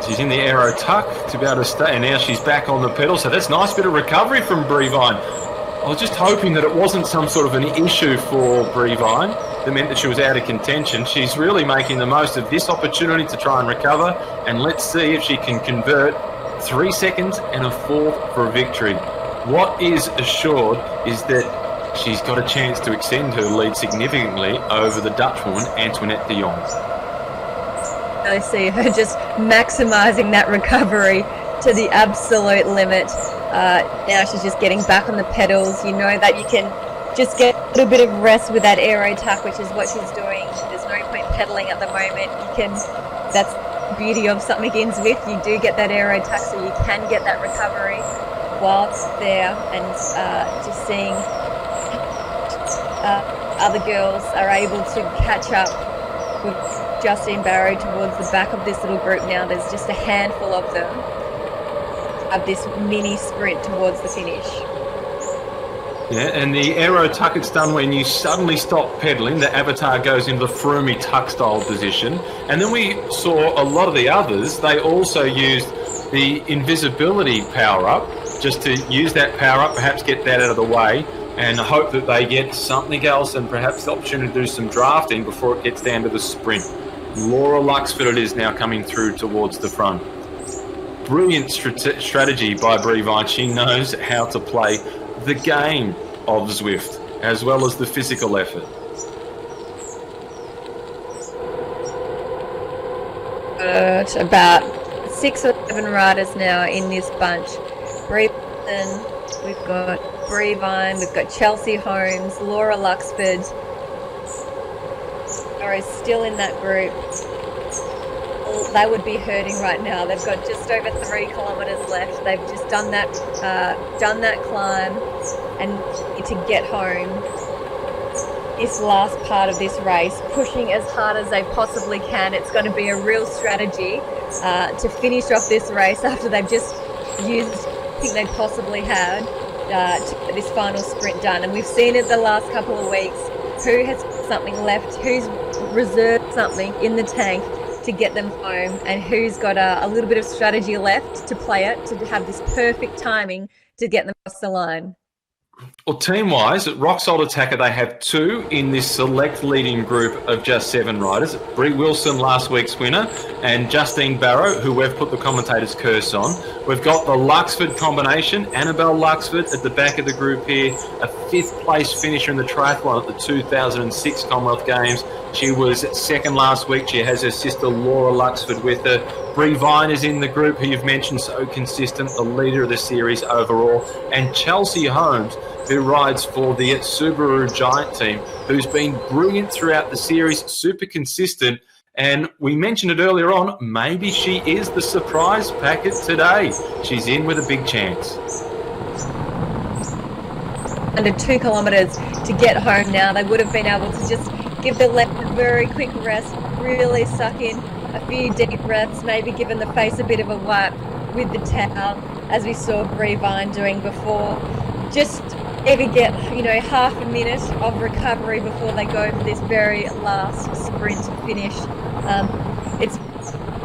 She's in the AERO tuck to be able to stay, and now she's back on the pedal, so that's a nice bit of recovery from Bree Vine. I was just hoping that it wasn't some sort of an issue for Bree Vine that meant that she was out of contention. She's really making the most of this opportunity to try and recover, and let's see if she can convert 3 seconds and a fourth for a victory. What is assured is that she's got a chance to extend her lead significantly over the Dutchwoman Antoinette de Jong. I see her just maximising that recovery to the absolute limit. Now she's just getting back on the pedals. You know that you can just get a little bit of rest with that aero tuck, which is what she's doing. There's no point pedaling at the moment. That's the beauty of something in Zwift. You do get that aero tuck, so you can get that recovery whilst there, and just seeing other girls are able to catch up with Justine Barrow towards the back of this little group now. There's just a handful of them of this mini sprint towards the finish. Yeah, and the aero tuck, it's done when you suddenly stop pedaling. The avatar goes into the Froomey tuck style position. And then we saw a lot of the others, they also used the invisibility power up, just to use that power up, perhaps get that out of the way, and hope that they get something else and perhaps the opportunity to do some drafting before it gets down to the sprint. Laura Luxford it is now coming through towards the front. Brilliant strategy by Bree Vine. She knows how to play the game of Zwift as well as the physical effort. About 6 or 7 riders now in this bunch. Bree Wilson, we've got Bree Vine, we've got Chelsea Holmes, Laura Luxford are still in that group. They would be hurting right now. They've got just over 3 kilometres left. They've just done that climb and need to get home. This last part of this race, pushing as hard as they possibly can. It's going to be a real strategy to finish off this race after they've just used everything they possibly had. to get this final sprint done. And we've seen it the last couple of weeks. Who has something left? Who's reserved something in the tank to get them home? And who's got a little bit of strategy left to play it, to have this perfect timing to get them across the line? Well, team-wise, at Rock Salt Attacker, they have 2 in this select leading group of just 7 riders. Brie Wilson, last week's winner, and Justine Barrow, who we've put the commentator's curse on. We've got the LUXFORD combination, ANNABEL LUXFORD at the back of the group here, a 5th place finisher in the triathlon at the 2006 Commonwealth Games. She was 2nd last week. She has her sister Laura Luxford with her. Brie Vine is in the group, who you've mentioned, so consistent, the leader of the series overall. And Chelsea Holmes, who rides for the Subaru Giant team, who's been brilliant throughout the series, super consistent. And we mentioned it earlier on, maybe she is the surprise packet today. She's in with a big chance. Under 2 kilometres to get home now. They would have been able to just give the left a very quick rest, really suck in a few deep breaths, maybe giving the face a bit of a wipe with the towel, as we saw Brie Vine doing before. Just maybe get, half a minute of recovery before they go for this very last sprint finish.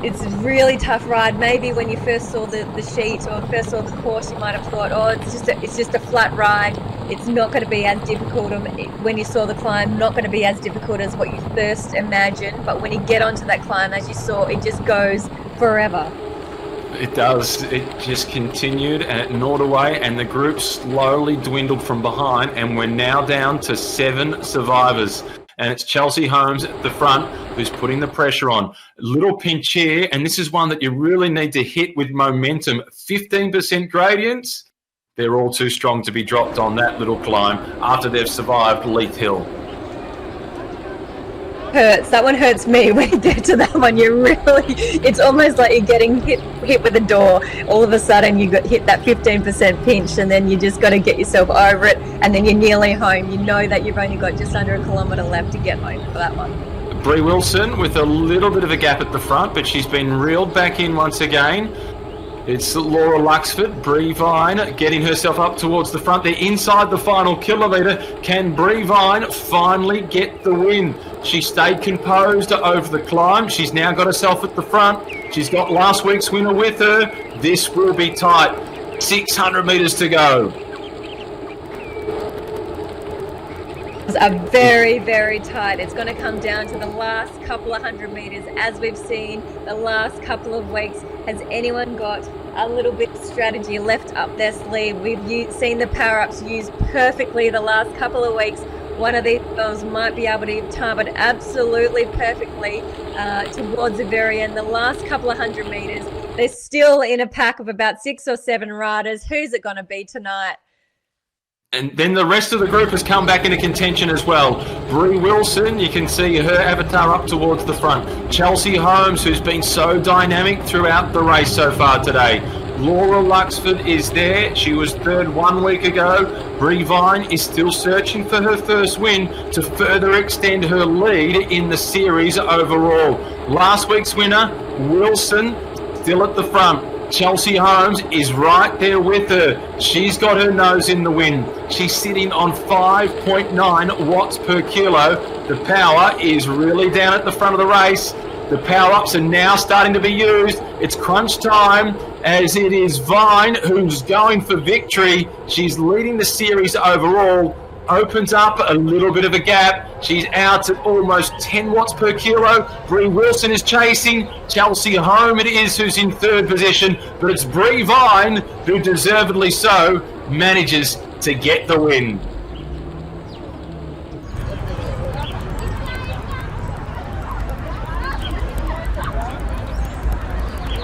It's a really tough ride. Maybe when you first saw the sheet or first saw the course, you might have thought, oh, it's just a flat ride. It's not going to be as difficult. When you saw the climb, not going to be as difficult as what you first imagined. But when you get onto that climb, as you saw, it just goes forever. It does. It just continued and it gnawed away, and the group slowly dwindled from behind, and we're now down to 7 survivors. And it's Chelsea Holmes at the front who's putting the pressure on. Little pinch here, and this is one that you really need to hit with momentum. 15% gradients. They're all too strong to be dropped on that little climb after they've survived Leith Hill. Hurts. That one hurts me when you get to that one. It's almost like you're getting hit with a door. All of a sudden you got hit that 15% pinch, and then you just got to get yourself over it, and then you're nearly home. You know that you've only got just under a kilometre left to get home for that one. Brie Wilson with a little bit of a gap at the front, but she's been reeled back in once again. It's Laura Luxford, Brie Vine getting herself up towards the front. They're inside the final kilometre. Can Brie Vine finally get the win? She stayed composed over the climb. She's now got herself at the front. She's got last week's winner with her. This will be tight. 600 metres to go. Are very, very tight. It's going to come down to the last couple of 100 metres, as we've seen the last couple of weeks. Has anyone got a little bit of strategy left up their sleeve? We've seen the power-ups used perfectly the last couple of weeks. One of these girls might be able to time it absolutely perfectly towards the very end. The last couple of 100 metres, they're still in a pack of about 6 or 7 riders. Who's it going to be tonight? And then the rest of the group has come back into contention as well. Brie Wilson, you can see her avatar up towards the front. Chelsea Holmes, who's been so dynamic throughout the race so far today. Laura Luxford is there. She was 3rd 1 week ago. Brie Vine is still searching for her first win to further extend her lead in the series overall. Last week's winner, Wilson, still at the front. Chelsea Holmes is right there with her. She's got her nose in the wind. She's sitting on 5.9 watts per kilo. The power is really down at the front of the race. The power-ups are now starting to be used. It's crunch time, as it is Vine who's going for victory. She's leading the series overall. Opens up a little bit of a gap. She's out at almost 10 watts per kilo. Brie Wilson is chasing. Chelsea Holmes it is who's in 3rd position, but it's Brie Vine who, deservedly so, manages to get the win.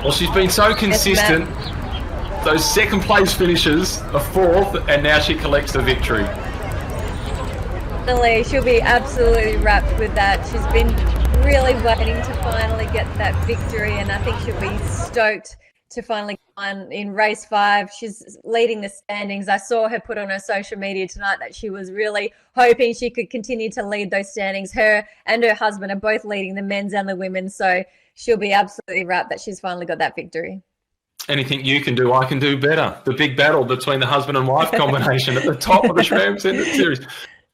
Well, she's been so consistent. Those 2nd place finishes, a 4th, and now she collects the victory. She'll be absolutely wrapped with that. She's been really waiting to finally get that victory, and I think she'll be stoked to finally come in race 5. She's leading the standings. I saw her put on her social media tonight that she was really hoping she could continue to lead those standings. Her and her husband are both leading the men's and the women's, so she'll be absolutely wrapped that she's finally got that victory. Anything you can do, I can do better. The big battle between the husband and wife combination at the top of the SRAM Send It Series.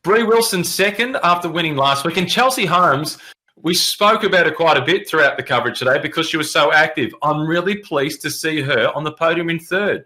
Brie Wilson second after winning last week. And Chelsea Holmes, we spoke about her quite a bit throughout the coverage today because she was so active. I'm really pleased to see her on the podium in third.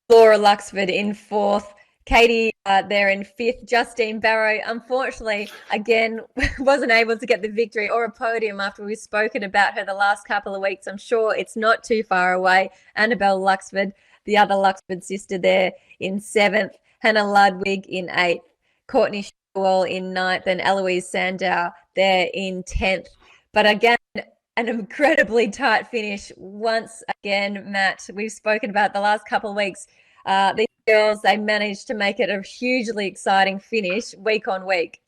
Laura Luxford in fourth. Katie there in fifth. Justine Barrow, unfortunately, again, wasn't able to get the victory or a podium after we've spoken about her the last couple of weeks. I'm sure it's not too far away. ANNABEL Luxford, the other Luxford sister there in seventh. Hannah Ludwig in eighth. Courtney Shawwell in ninth. And Eloise Sandow there in 10th. But again, an incredibly tight finish. Once again, Matt, we've spoken about the last couple of weeks. These girls, they managed to make it a hugely exciting finish week on week.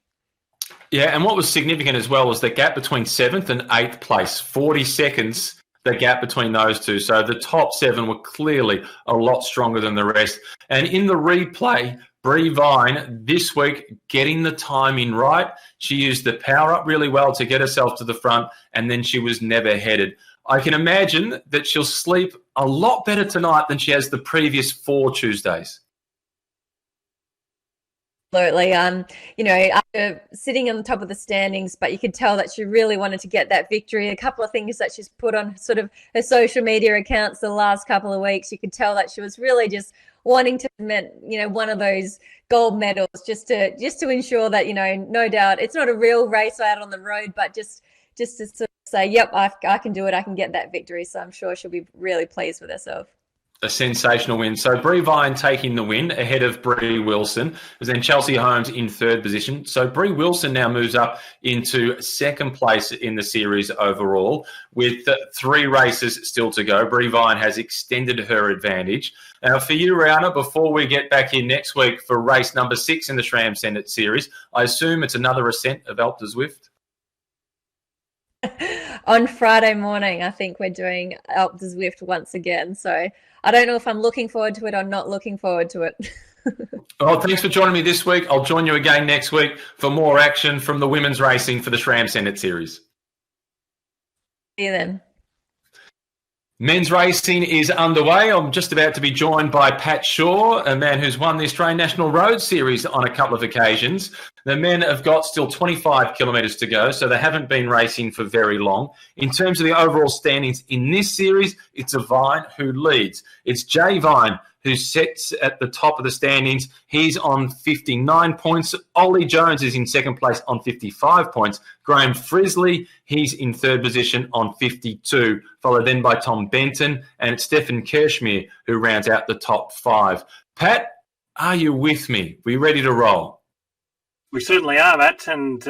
Yeah, and what was significant as well was the gap between 7th and 8th place, 40 seconds, the gap between those two. So the top 7 were clearly a lot stronger than the rest. And in the replay, Brie Vine this week getting the timing right. She used the power up really well to get herself to the front, and then she was never headed. I can imagine that she'll sleep a lot better tonight than she has the previous 4 Tuesdays. Absolutely. After sitting on the top of the standings, but you could tell that she really wanted to get that victory. A couple of things that she's put on sort of her social media accounts the last couple of weeks, you could tell that she was really just wanting to win, one of those gold medals just to ensure that, no doubt it's not a real race out on the road, but just to sort of say, yep, I can do it. I can get that victory. So I'm sure she'll be really pleased with herself. A sensational win. So Brie Vine taking the win ahead of Brie Wilson. And then Chelsea Holmes in third position. So Brie Wilson now moves up into second place in the series overall with 3 races still to go. Brie Vine has extended her advantage. Now for you, Rihanna, before we get back here next week for race number 6 in the SRAM Send It Series, I assume it's another ascent of Alpe d'Huez? On Friday morning, I think we're doing Alpe d'Huez once again. So I don't know if I'm looking forward to it or not looking forward to it. Well, thanks for joining me this week. I'll join you again next week for more action from the women's racing for the SRAM Send It Series. See you then. Men's racing is underway. I'm just about to be joined by Pat Shaw, a man who's won the Australian National Road Series on a couple of occasions. The men have got still 25 kilometres to go, so they haven't been racing for very long. In terms of the overall standings in this series, it's a Vine who leads. It's Jay Vine who sits at the top of the standings. He's on 59 points. Ollie Jones is in second place on 55 points. Graham Frisley, he's in third position on 52, followed then by Tom Benton, and it's Stefan Kirschmere who rounds out the top 5. Pat, are you with me? Are we ready to roll? We certainly are, Matt, and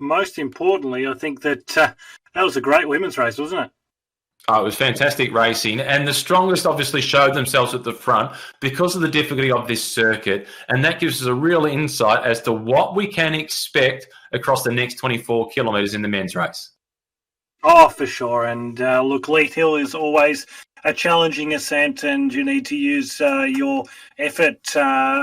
most importantly, I think that that was a great women's race, wasn't it? Oh, it was fantastic racing, and the strongest obviously showed themselves at the front because of the difficulty of this circuit, and that gives us a real insight as to what we can expect across the next 24 kilometres in the men's race. Oh, for sure, and look, Leith Hill is always a challenging ascent, and you need to use your effort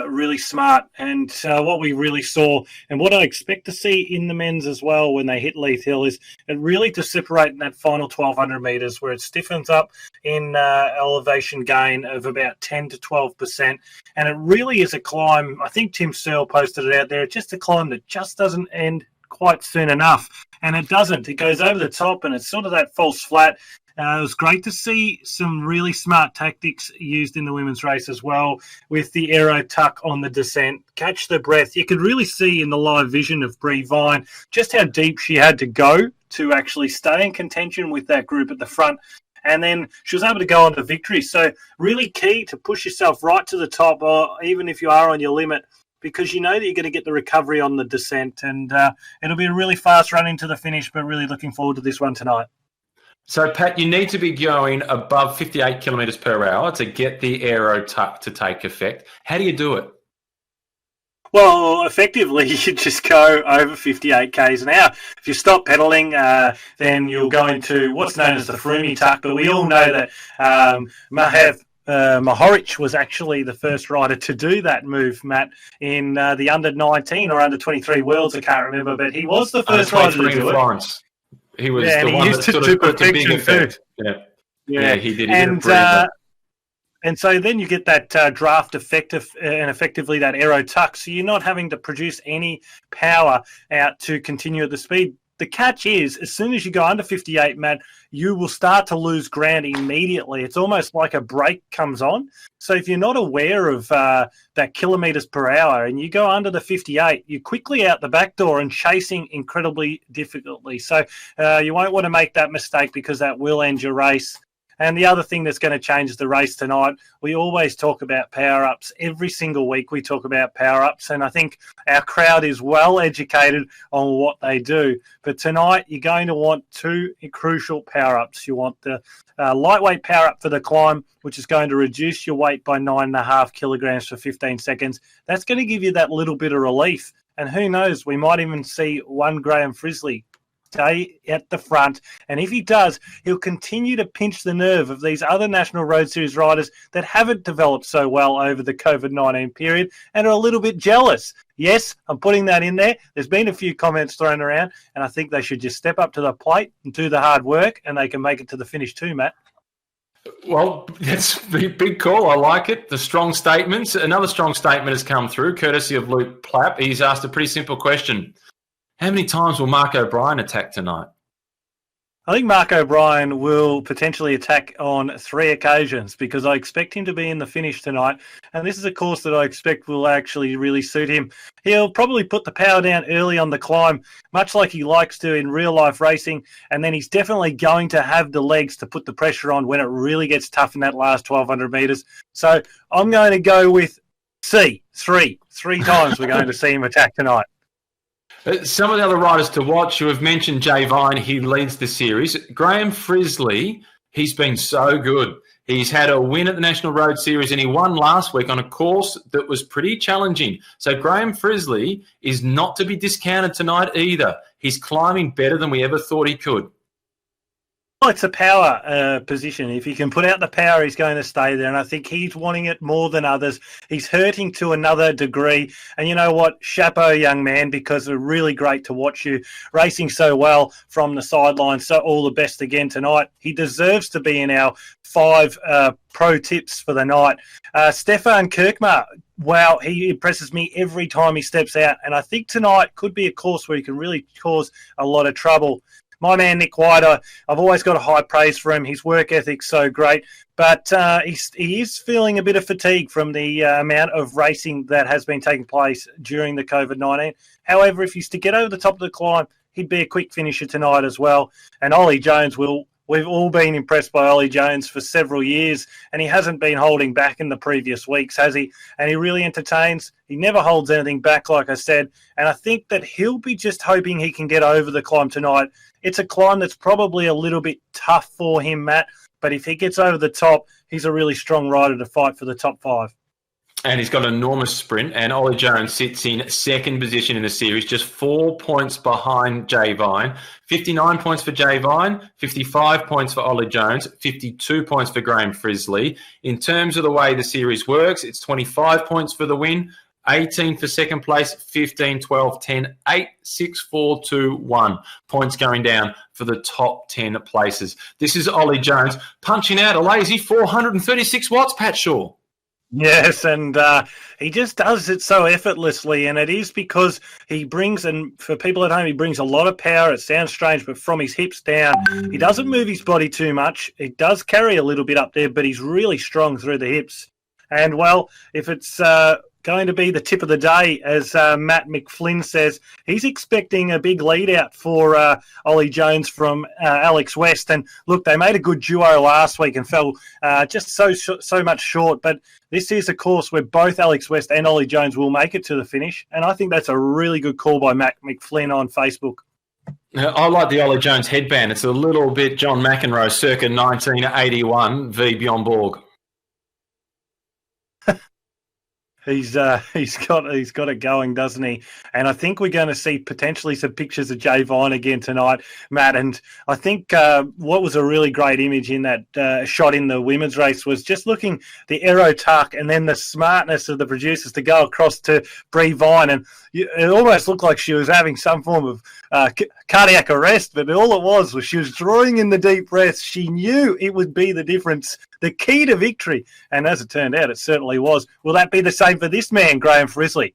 really smart. And what we really saw, and what I expect to see in the men's as well when they hit Leith Hill, is it really to separate in that final 1,200 metres where it stiffens up in elevation gain of about 10 to 12%. And it really is a climb. I think Tim Searle posted it out there. It's just a climb that just doesn't end quite soon enough. And it doesn't. It goes over the top, and it's sort of that false flat. It was great to see some really smart tactics used in the women's race as well, with the AERO tuck on the descent. Catch the breath. You could really see in the live vision of Brie Vine just how deep she had to go to actually stay in contention with that group at the front. And then she was able to go on to victory. So really key to push yourself right to the top, or even if you are on your limit, because you know that you're going to get the recovery on the descent. And it'll be a really fast run into the finish, but really looking forward to this one tonight. So, Pat, you need to be going above 58 kilometres per hour to get the AERO tuck to take effect. How do you do it? Well, effectively, you just go over 58 k's an hour. If you stop pedalling, then you'll go into what's known as the Froomey tuck. But we all know that Mahoric was actually the first rider to do that move, Matt, in the under-19 or under-23 Worlds. I can't remember, but he was the first rider to do it. Florence. He was and the he one used that sort it of to put the big perfection too. effect. Yeah, he did. He And did a and so then you get that draft effective and effectively that aero tuck. So you're not having to produce any power out to continue at the speed. The catch is, as soon as you go under 58, Matt, you will start to lose ground immediately. It's almost like a brake comes on. So if you're not aware of that kilometres per hour and you go under the 58, you're quickly out the back door and chasing incredibly difficultly. So you won't want to make that mistake because that will end your race. And the other thing that's going to change the race tonight, we always talk about power-ups. Every single week we talk about power-ups, and I think our crowd is well educated on what they do. But tonight you're going to want two crucial power-ups. You want the lightweight power-up for the climb, which is going to reduce your weight by 9.5 kilograms for 15 seconds. That's going to give you that little bit of relief. And who knows, we might even see one Graham Frisley stay at the front, and if he does, he'll continue to pinch the nerve of these other National Road Series riders that haven't developed so well over the COVID-19 period and are a little bit jealous. Yes, I'm putting that in there. There's been a few comments thrown around, and I think they should just step up to the plate and do the hard work, and they can make it to the finish too, Matt. Well, that's a big call. I like it. The strong statements. Another strong statement has come through, courtesy of Luke Plapp. He's asked a pretty simple question. How many times will Mark O'Brien attack tonight? I think Mark O'Brien will potentially attack on 3 occasions because I expect him to be in the finish tonight. And this is a course that I expect will actually really suit him. He'll probably put the power down early on the climb, much like he likes to in real-life racing. And then he's definitely going to have the legs to put the pressure on when it really gets tough in that last 1,200 metres. So I'm going to go with C, 3. 3 times we're going to see him attack tonight. Some of the other riders to watch, you have mentioned Jay Vine, he leads the series. Graham Frisley, he's been so good. He's had a win at the National Road Series and he won last week on a course that was pretty challenging. So Graham Frisley is not to be discounted tonight either. He's climbing better than we ever thought he could. Well, it's a power position. If he can put out the power, he's going to stay there. And I think he's wanting it more than others. He's hurting to another degree. And you know what? Chapeau, young man, because it's really great to watch you racing so well from the sidelines. So all the best again tonight. He deserves to be in our 5 pro tips for the night. Stefan Kirkmar, wow, he impresses me every time he steps out. And I think tonight could be a course where he can really cause a lot of trouble. My man, Nick White, I've always got a high praise for him. His work ethic's so great. But he is feeling a bit of fatigue from the amount of racing that has been taking place during the COVID-19. However, if he's to get over the top of the climb, he'd be a quick finisher tonight as well. And Ollie Jones we've all been impressed by Ollie Jones for several years, and he hasn't been holding back in the previous weeks, has he? And he really entertains. He never holds anything back, like I said. And I think that he'll be just hoping he can get over the climb tonight. It's a climb that's probably a little bit tough for him, Matt. But if he gets over the top, he's a really strong rider to fight for the top 5. And he's got an enormous sprint. And Ollie Jones sits in second position in the series, just 4 points behind Jay Vine. 59 points for Jay Vine, 55 points for Ollie Jones, 52 points for Graham Frisley. In terms of the way the series works, it's 25 points for the win, 18 for second place, 15, 12, 10, 8, 6, 4, 2, 1. Points going down for the top 10 places. This is Ollie Jones punching out a lazy 436 watts, Pat Shaw. Yes, and he just does it so effortlessly, and it is because he brings, and for people at home, he brings a lot of power. It sounds strange, but from his hips down, he doesn't move his body too much. He does carry a little bit up there, but he's really strong through the hips. And, well, if it's going to be the tip of the day, as Matt McFlynn says, he's expecting a big lead out for Ollie Jones from Alex West. And look, they made a good duo last week and fell just so much short. But this is a course where both Alex West and Ollie Jones will make it to the finish. And I think that's a really good call by Matt McFlynn on Facebook. I like the Ollie Jones headband. It's a little bit John McEnroe circa 1981 v. Bjorn Borg. He's got it going, doesn't he? And I think we're going to see potentially some pictures of Jay Vine again tonight, Matt. And I think what was a really great image in that shot in the women's race was just looking the aero tuck and then the smartness of the producers to go across to Brie Vine, and it almost looked like she was having some form of cardiac arrest. But all it was she was drawing in the deep breaths. She knew it would be the difference, the key to victory. And as it turned out, it certainly was. Will that be the same for this man, Graham Frisley?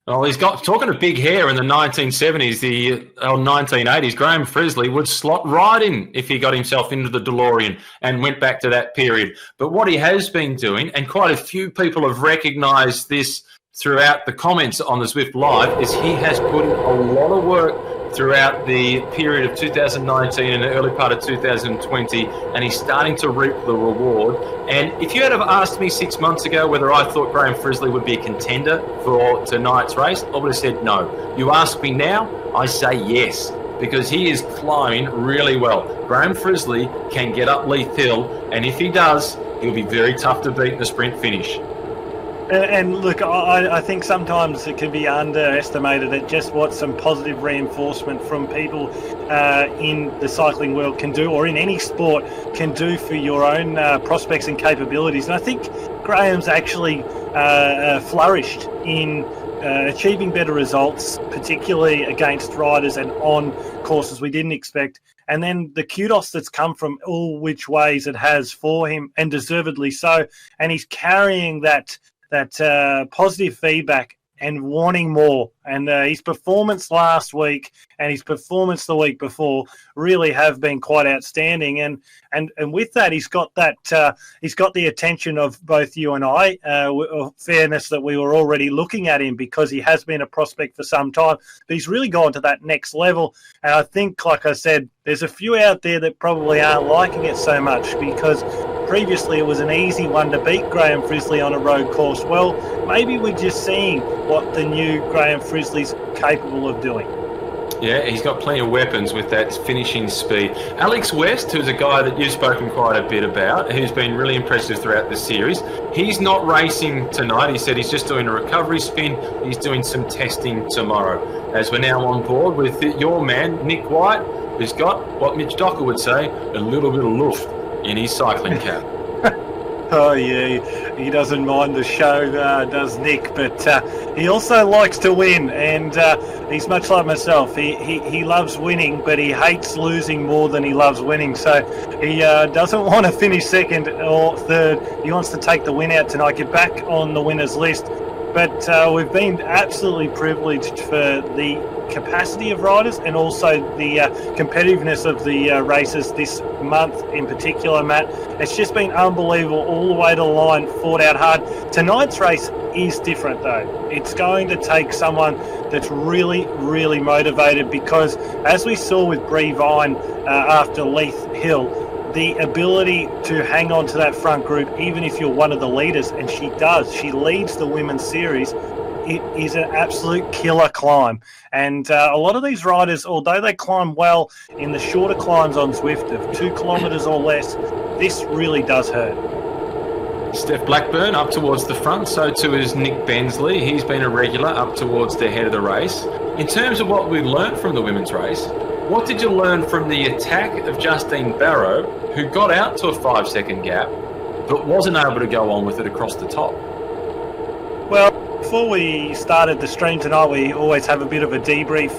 Well, he's got, talking of big hair in the 1970s, 1980s, Graham Frisley would slot right in if he got himself into the DeLorean and went back to that period. But what he has been doing, and quite a few people have recognised this throughout the comments on the Zwift Live, is he has put in a lot of work throughout the period of 2019 and the early part of 2020, and he's starting to reap the reward. And if you had have asked me 6 months ago whether I thought Graham Frisley would be a contender for tonight's race, I would have said no. You ask me now, I say yes, because he is climbing really well. Graham Frisley can get up Leith Hill, and if he does, he'll be very tough to beat in the sprint finish. And look, I think sometimes it can be underestimated at just what some positive reinforcement from people in the cycling world can do, or in any sport can do for your own prospects and capabilities. And I think Graham's actually flourished in achieving better results, particularly against riders and on courses we didn't expect. And then the kudos that's come from all which ways it has for him, and deservedly so. And he's carrying that positive feedback and wanting more. And his performance last week and his performance the week before really have been quite outstanding. And with that, he's got the attention of both you and I. Fairness that we were already looking at him because he has been a prospect for some time, but he's really gone to that next level. And I think, like I said, there's a few out there that probably aren't liking it so much because previously it was an easy one to beat Graham Frisley on a road course. Well, maybe we're just seeing what the new Graham Frisley's capable of doing. Yeah, he's got plenty of weapons with that finishing speed. Alex West, who's a guy that you've spoken quite a bit about, who's been really impressive throughout the series, he's not racing tonight. He said he's just doing a recovery spin. He's doing some testing tomorrow. As we're now on board with your man, Nick White, who's got, what Mitch Docker would say, a little bit of luft in his cycling cap. Oh, yeah, he doesn't mind the show, does Nick, but he also likes to win, and he's much like myself. He loves winning, but he hates losing more than he loves winning, so he doesn't want to finish second or third. He wants to take the win out tonight, get back on the winners list. But we've been absolutely privileged for the capacity of riders and also the competitiveness of the races this month in particular, Matt. It's just been unbelievable all the way to the line, fought out hard. Tonight's race is different, though. It's going to take someone that's really, really motivated because, as we saw with Brie Vine after Leith Hill, the ability to hang on to that front group, even if you're one of the leaders, and she does. She leads the women's series. It is an absolute killer climb. And a lot of these riders, although they climb well in the shorter climbs on Zwift of 2 kilometres or less, this really does hurt. Steph Blackburn up towards the front, so too is Nick Bensley. He's been a regular up towards the head of the race. In terms of what we learned from the women's race, what did you learn from the attack of Justine Barrow, who got out to a 5-second gap, but wasn't able to go on with it across the top? Well, before we started the stream tonight, we always have a bit of a debrief,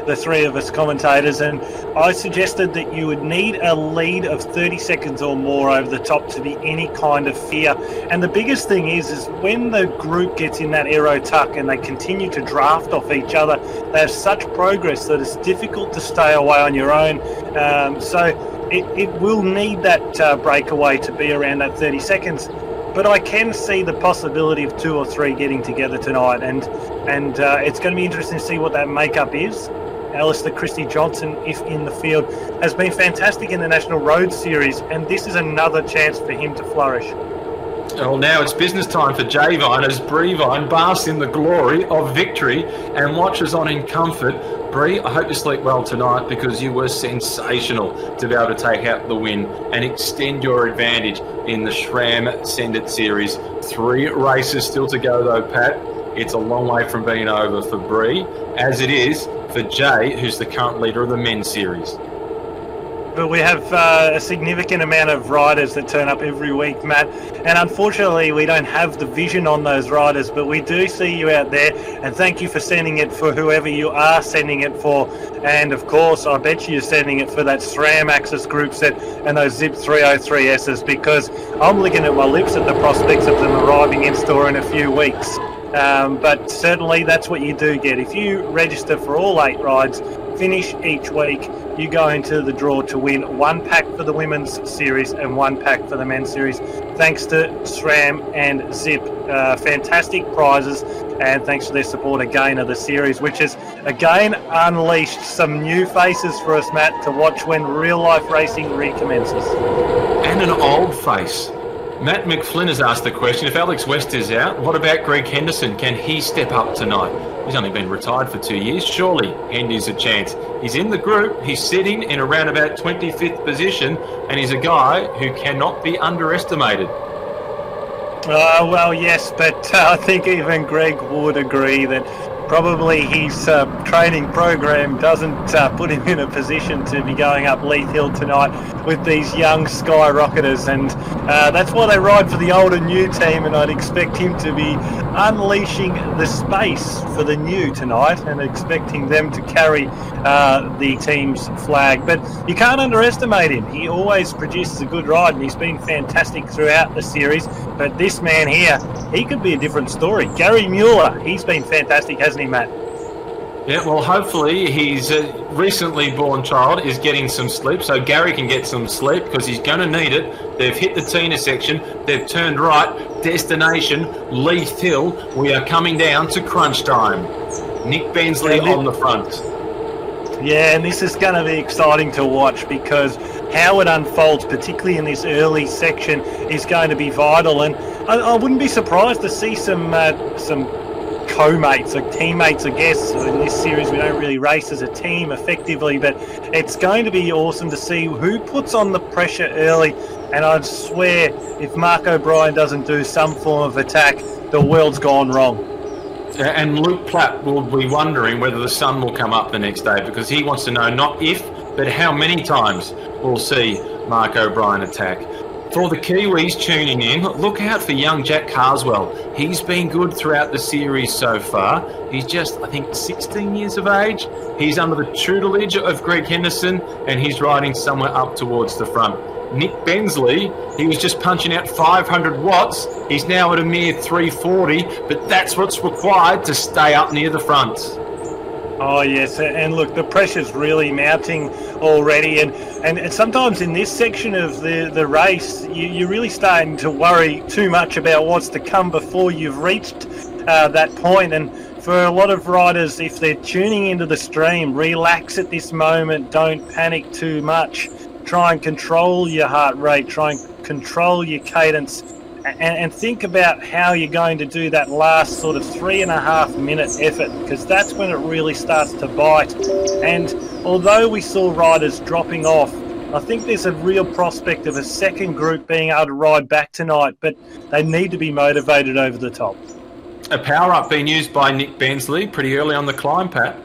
the three of us commentators, and I suggested that you would need a lead of 30 seconds or more over the top to be any kind of fear. And the biggest thing is when the group gets in that aero tuck and they continue to draft off each other, they have such progress that it's difficult to stay away on your own. So it will need that breakaway to be around that 30 seconds. But I can see the possibility of 2 or 3 getting together tonight, and it's going to be interesting to see what that makeup is. Alistair Christie-Johnson, if in the field, has been fantastic in the National Road Series, and this is another chance for him to flourish. Well, now it's business time for Javine as Brevine basks in the glory of victory and watches on in comfort. Bree, I hope you sleep well tonight because you were sensational to be able to take out the win and extend your advantage in the SRAM Send It Series. 3 races still to go though, Pat. It's a long way from being over for Bree, as it is for Jay, who's the current leader of the men's series. But we have a significant amount of riders that turn up every week, Matt. And unfortunately, we don't have the vision on those riders, but we do see you out there. And thank you for sending it for whoever you are sending it for. And of course, I bet you're sending it for that SRAM Axis group set and those Zip 303Ss, because I'm licking at my lips at the prospects of them arriving in store in a few weeks. But certainly that's what you do get. If you register for all 8 rides, finish each week, you go into the draw to win 1 pack for the women's series and 1 pack for the men's series. Thanks to SRAM and Zip. Fantastic prizes, and thanks for their support again of the series, which has again unleashed some new faces for us, Matt, to watch when real life racing recommences. And an old face. Matt McFlynn has asked the question, if Alex West is out, what about Greg Henderson? Can he step up tonight? He's only been retired for 2 years. Surely Hendy's a chance. He's in the group. He's sitting in around about 25th position, and he's a guy who cannot be underestimated. Well, yes, but I think even Greg would agree that probably his training program doesn't put him in a position to be going up Leith Hill tonight with these young skyrocketers, and that's why they ride for the old and new team, and I'd expect him to be unleashing the space for the new tonight and expecting them to carry the team's flag. But you can't underestimate him. He always produces a good ride, and he's been fantastic throughout the series. But this man here, he could be a different story. Gary Mueller, he's been fantastic, hasn't he, Matt? Yeah, well, hopefully his recently born child is getting some sleep, so Gary can get some sleep because he's going to need it. They've hit the Tina section. They've turned right. Destination, Leith Hill. We are coming down to crunch time. Nick Bensley on the front. Yeah, and this is going to be exciting to watch because how it unfolds, particularly in this early section, is going to be vital. And I wouldn't be surprised to see some co-mates or teammates, I guess. In this series, we don't really race as a team effectively, but it's going to be awesome to see who puts on the pressure early. And I'd swear, if Mark O'Brien doesn't do some form of attack, the world's gone wrong. And Luke Platt will be wondering whether the sun will come up the next day, because he wants to know not if, but how many times we'll see Mark O'Brien attack. For the Kiwis tuning in, look out for young Jack Carswell. He's been good throughout the series so far. He's just, I think, 16 years of age. He's under the tutelage of Greg Henderson, and he's riding somewhere up towards the front. Nick Bensley, he was just punching out 500 watts. He's now at a mere 340, but that's what's required to stay up near the front. Oh, yes, and look, the pressure's really mounting already, and sometimes in this section of the race, you're really starting to worry too much about what's to come before you've reached that point. And for a lot of riders, if they're tuning into the stream, relax at this moment, don't panic too much. Try and control your heart rate, try and control your cadence, and think about how you're going to do that last sort of 3.5 minute effort, because that's when it really starts to bite. And although we saw riders dropping off, I think there's a real prospect of a second group being able to ride back tonight, but they need to be motivated over the top. A power-up being used by Nick Bensley pretty early on the climb, Pat.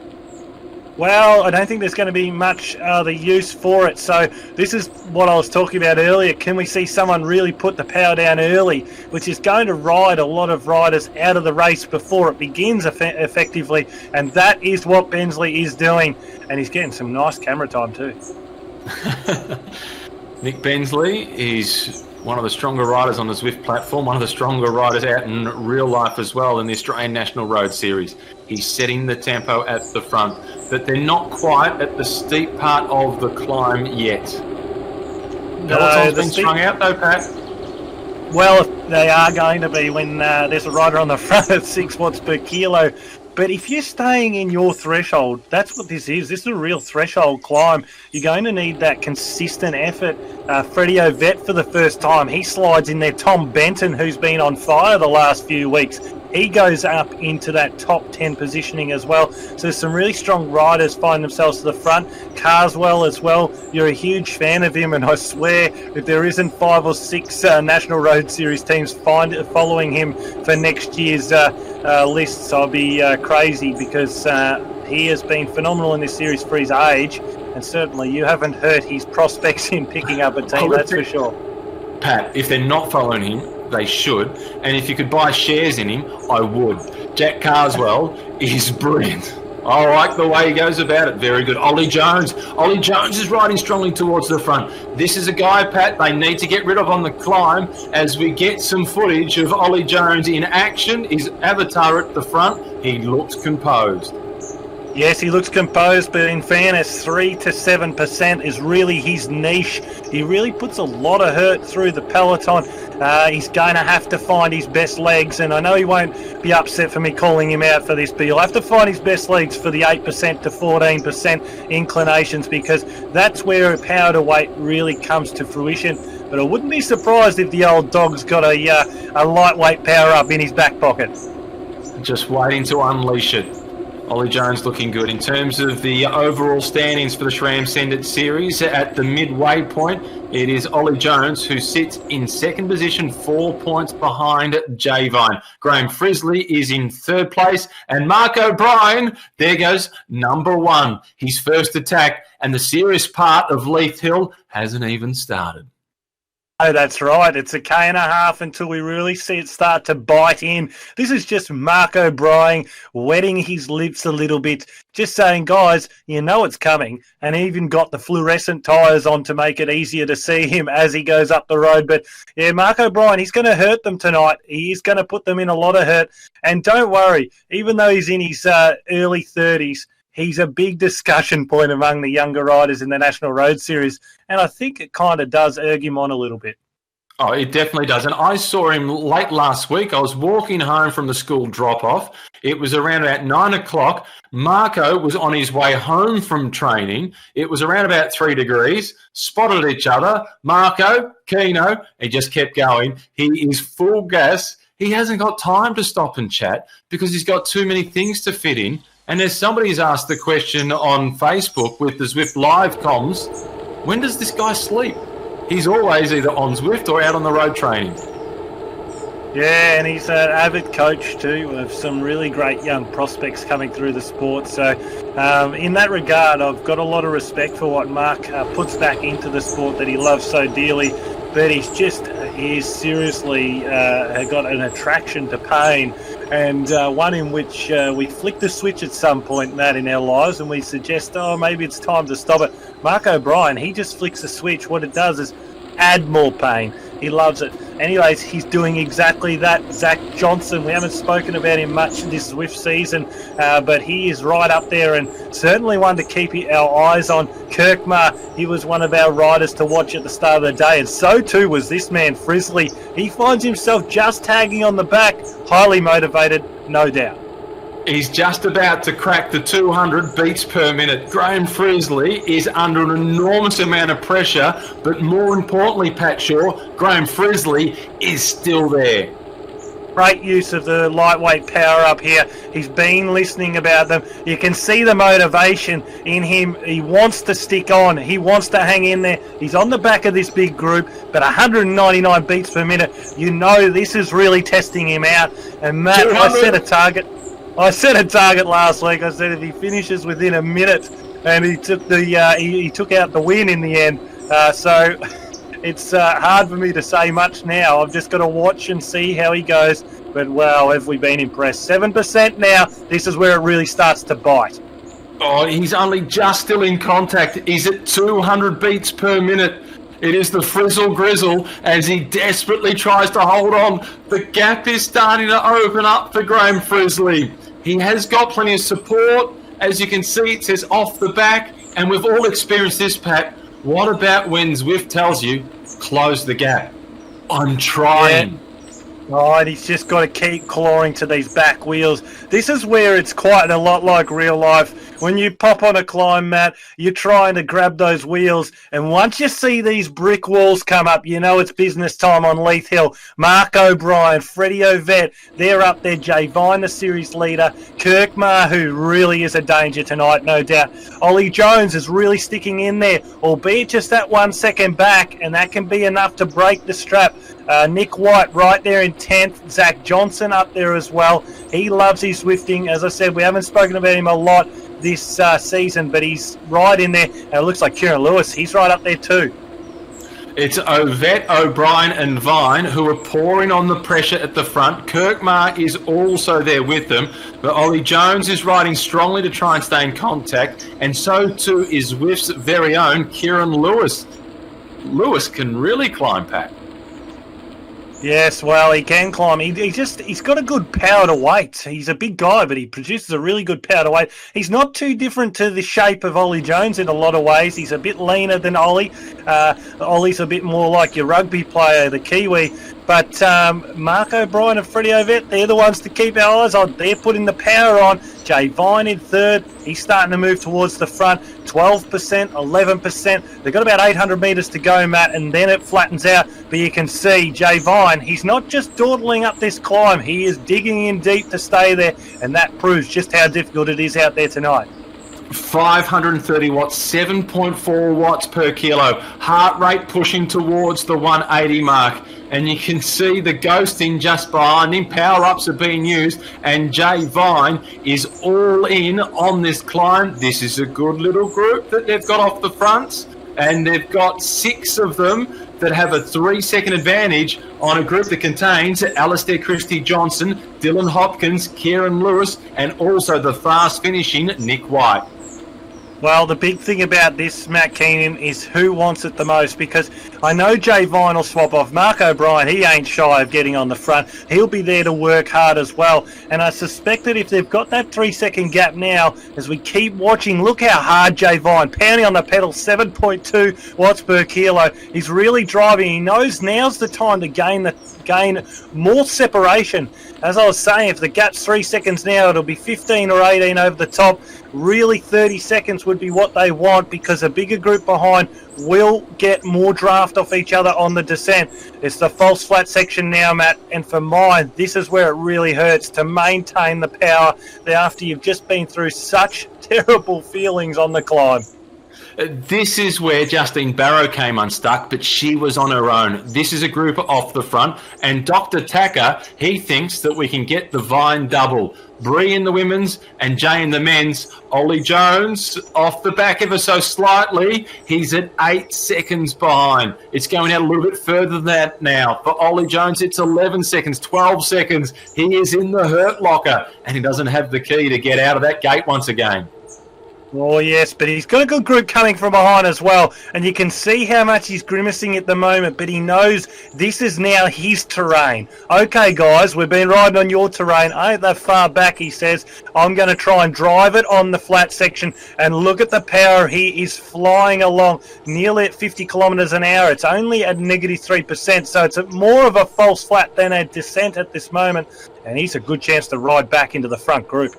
Well, I don't think there's going to be much other use for it. So this is what I was talking about earlier. Can we see someone really put the power down early, which is going to ride a lot of riders out of the race before it begins effectively? And that is what Bensley is doing. And he's getting some nice camera time too. Nick Bensley is one of the stronger riders on the Zwift platform, one of the stronger riders out in real life as well in the Australian National Road Series. He's setting the tempo at the front, but they're not quite at the steep part of the climb yet. Peloton's been strung out though, Pat. Well, they are going to be when there's a rider on the front at 6 watts per kilo. But if you're staying in your threshold, that's what this is. This is a real threshold climb. You're going to need that consistent effort. Freddie Ovett for the first time, he slides in there. Tom Benton, who's been on fire the last few weeks, he goes up into that top 10 positioning as well. So there's some really strong riders find themselves to the front. Carswell as well. You're a huge fan of him, and I swear if there isn't 5 or 6 National Road Series teams following him for next year's lists, I'll be crazy, because he has been phenomenal in this series for his age, and certainly you haven't hurt his prospects in picking up a team, that's for sure. Pat, if they're not following him, they should. And if you could buy shares in him, I would. Jack Carswell is brilliant. I like the way he goes about it. Very good. Ollie Jones. Ollie Jones is riding strongly towards the front. This is a guy, Pat, they need to get rid of on the climb as we get some footage of Ollie Jones in action. His avatar at the front. He looks composed. Yes, he looks composed, but in fairness, 3 to 7% is really his niche. He really puts a lot of hurt through the peloton. He's going to have to find his best legs, and I know he won't be upset for me calling him out for this, but he'll have to find his best legs for the 8% to 14% inclinations, because that's where power to weight really comes to fruition. But I wouldn't be surprised if the old dog's got a lightweight power up in his back pocket. Just waiting to unleash it. Ollie Jones looking good. In terms of the overall standings for the SRAM Send It Series, at the midway point, it is Ollie Jones who sits in second position, 4 points behind Javine. Graham Frisley is in third place, and Mark O'Brien, there goes number 1. His first attack, and the serious part of Leith Hill hasn't even started. Oh, that's right. It's a K&a-half until we really see it start to bite in. This is just Mark O'Brien wetting his lips a little bit, just saying, guys, you know it's coming, and he even got the fluorescent tyres on to make it easier to see him as he goes up the road. But, yeah, Mark O'Brien, he's going to hurt them tonight. He is going to put them in a lot of hurt. And don't worry, even though he's in his early 30s, he's a big discussion point among the younger riders in the National Road Series, and I think it kind of does erg him on a little bit. Oh, it definitely does. And I saw him late last week. I was walking home from the school drop-off. It was around about 9 o'clock. Marco was on his way home from training. It was around about 3 degrees. Spotted each other. Marco, Keno, he just kept going. He is full gas. He hasn't got time to stop and chat because he's got too many things to fit in. And there's somebody who's asked the question on Facebook with the Zwift live comms, when does this guy sleep? He's always either on Zwift or out on the road training. Yeah, and he's an avid coach too of some really great young prospects coming through the sport. So in that regard, I've got a lot of respect for what Mark puts back into the sport that he loves so dearly. But he's seriously got an attraction to pain, and one in which we flick the switch at some point, Matt, in our lives, and we suggest, maybe it's time to stop it. Mark O'Brien, he just flicks the switch. What it does is add more pain. He loves it. Anyways, he's doing exactly that. Zach Johnson, we haven't spoken about him much this Zwift season, but he is right up there and certainly one to keep our eyes on. Kirkmar, he was one of our riders to watch at the start of the day, and so too was this man, Frisley. He finds himself just tagging on the back, highly motivated, no doubt. He's just about to crack the 200 beats per minute. Graham Frisley is under an enormous amount of pressure, but more importantly, Pat Shaw, Graham Frisley is still there. Great use of the lightweight power up here. He's been listening about them. You can see the motivation in him. He wants to stick on. He wants to hang in there. He's on the back of this big group, but 199 beats per minute. You know this is really testing him out. And Matt, I set a target last week. I said if he finishes within a minute, and he took he took out the win in the end. So it's hard for me to say much now. I've just got to watch and see how he goes. But wow, have we been impressed? 7% now. This is where it really starts to bite. Oh, he's only just still in contact. He's at 200 beats per minute. It is the frizzle grizzle as he desperately tries to hold on. The gap is starting to open up for Graham Frisley. He has got plenty of support. As you can see, it says off the back. And we've all experienced this, Pat. What about when Zwift tells you, close the gap? I'm trying. Oh, and he's just got to keep clawing to these back wheels. This is where it's quite a lot like real life. When you pop on a climb, Matt, you're trying to grab those wheels, and once you see these brick walls come up, you know it's business time on Leith Hill. Mark O'Brien, Freddie Ovett, they're up there. Jay Vine, the series leader. Kirk Maher, who really is a danger tonight, no doubt. Ollie Jones is really sticking in there, albeit just that 1 second back, and that can be enough to break the strap. Nick White right there in 10th. Zach Johnson up there as well. He loves his Zwifting. As I said, we haven't spoken about him a lot this season, but he's right in there. And it looks like Kieran Lewis, he's right up there too. It's Ovett, O'Brien and Vine who are pouring on the pressure at the front. Kirk Maher is also there with them, but Ollie Jones is riding strongly to try and stay in contact, and so too is Zwift's very own Kieran Lewis. Lewis can really climb, Pat. Yes, well, he can climb. He's got a good power to weight. He's a big guy, but he produces a really good power to weight. He's not too different to the shape of Ollie Jones in a lot of ways. He's a bit leaner than Ollie. Ollie's a bit more like your rugby player, the Kiwi. But Mark O'Brien and Freddie Ovett, they're the ones to keep our eyes on. They're putting the power on. Jay Vine in third. He's starting to move towards the front. 12%, 11%. They've got about 800 metres to go, Matt, and then it flattens out. But you can see Jay Vine, he's not just dawdling up this climb. He is digging in deep to stay there, and that proves just how difficult it is out there tonight. 530 watts, 7.4 watts per kilo. Heart rate pushing towards the 180 mark. And you can see the ghosting just behind him. Power-ups are being used, and Jay Vine is all in on this climb. This is a good little group that they've got off the fronts, and they've got 6 of them that have a 3-second advantage on a group that contains Alistair Christie-Johnson, Dylan Hopkins, Kieran Lewis, and also the fast-finishing Nick White. Well, the big thing about this, Matt Keenan, is who wants it the most, because I know Jay Vine will swap off. Mark O'Brien, he ain't shy of getting on the front. He'll be there to work hard as well. And I suspect that if they've got that 3-second gap now, as we keep watching, look how hard Jay Vine, pounding on the pedal, 7.2 watts per kilo. He's really driving. He knows now's the time to gain more separation. As I was saying, if the gap's 3 seconds now, it'll be 15 or 18 over the top. Really, 30 seconds would be what they want, because a bigger group behind will get more draft off each other on the descent. It's the false flat section now, Matt, and for mine, this is where it really hurts to maintain the power after you've just been through such terrible feelings on the climb. This is where Justine Barrow came unstuck, but she was on her own. This is a group off the front, and Dr. Tacker, he thinks that we can get the Vine double. Bree in the women's and Jay in the men's. Ollie Jones off the back ever so slightly. He's at 8 seconds behind. It's going out a little bit further than that now. For Ollie Jones, it's 11 seconds, 12 seconds. He is in the hurt locker, and he doesn't have the key to get out of that gate once again. Oh, yes, but he's got a good group coming from behind as well. And you can see how much he's grimacing at the moment, but he knows this is now his terrain. Okay, guys, we've been riding on your terrain. I ain't that far back, he says. I'm going to try and drive it on the flat section. And look at the power. He is flying along nearly at 50 kilometres an hour. It's only at -3%, so it's more of a false flat than a descent at this moment. And he's a good chance to ride back into the front group.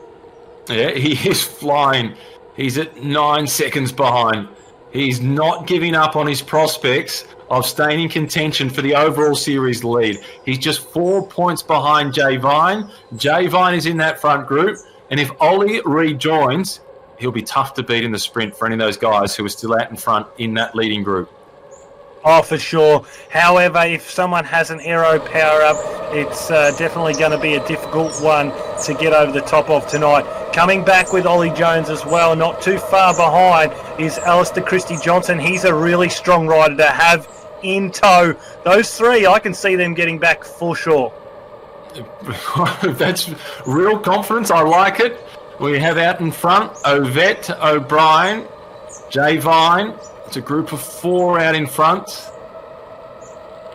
Yeah, he is flying. He's at 9 seconds behind. He's not giving up on his prospects of staying in contention for the overall series lead. He's just 4 points behind Jay Vine. Jay Vine is in that front group. And if Ollie rejoins, he'll be tough to beat in the sprint for any of those guys who are still out in front in that leading group. Oh, for sure. However, if someone has an AERO power-up, it's definitely going to be a difficult one to get over the top of tonight. Coming back with Ollie Jones as well, not too far behind, is Alistair Christie-Johnson. He's a really strong rider to have in tow. Those three, I can see them getting back for sure. That's real confidence. I like it. We have out in front Ovett, O'Brien, Jay Vine. It's a group of 4 out in front,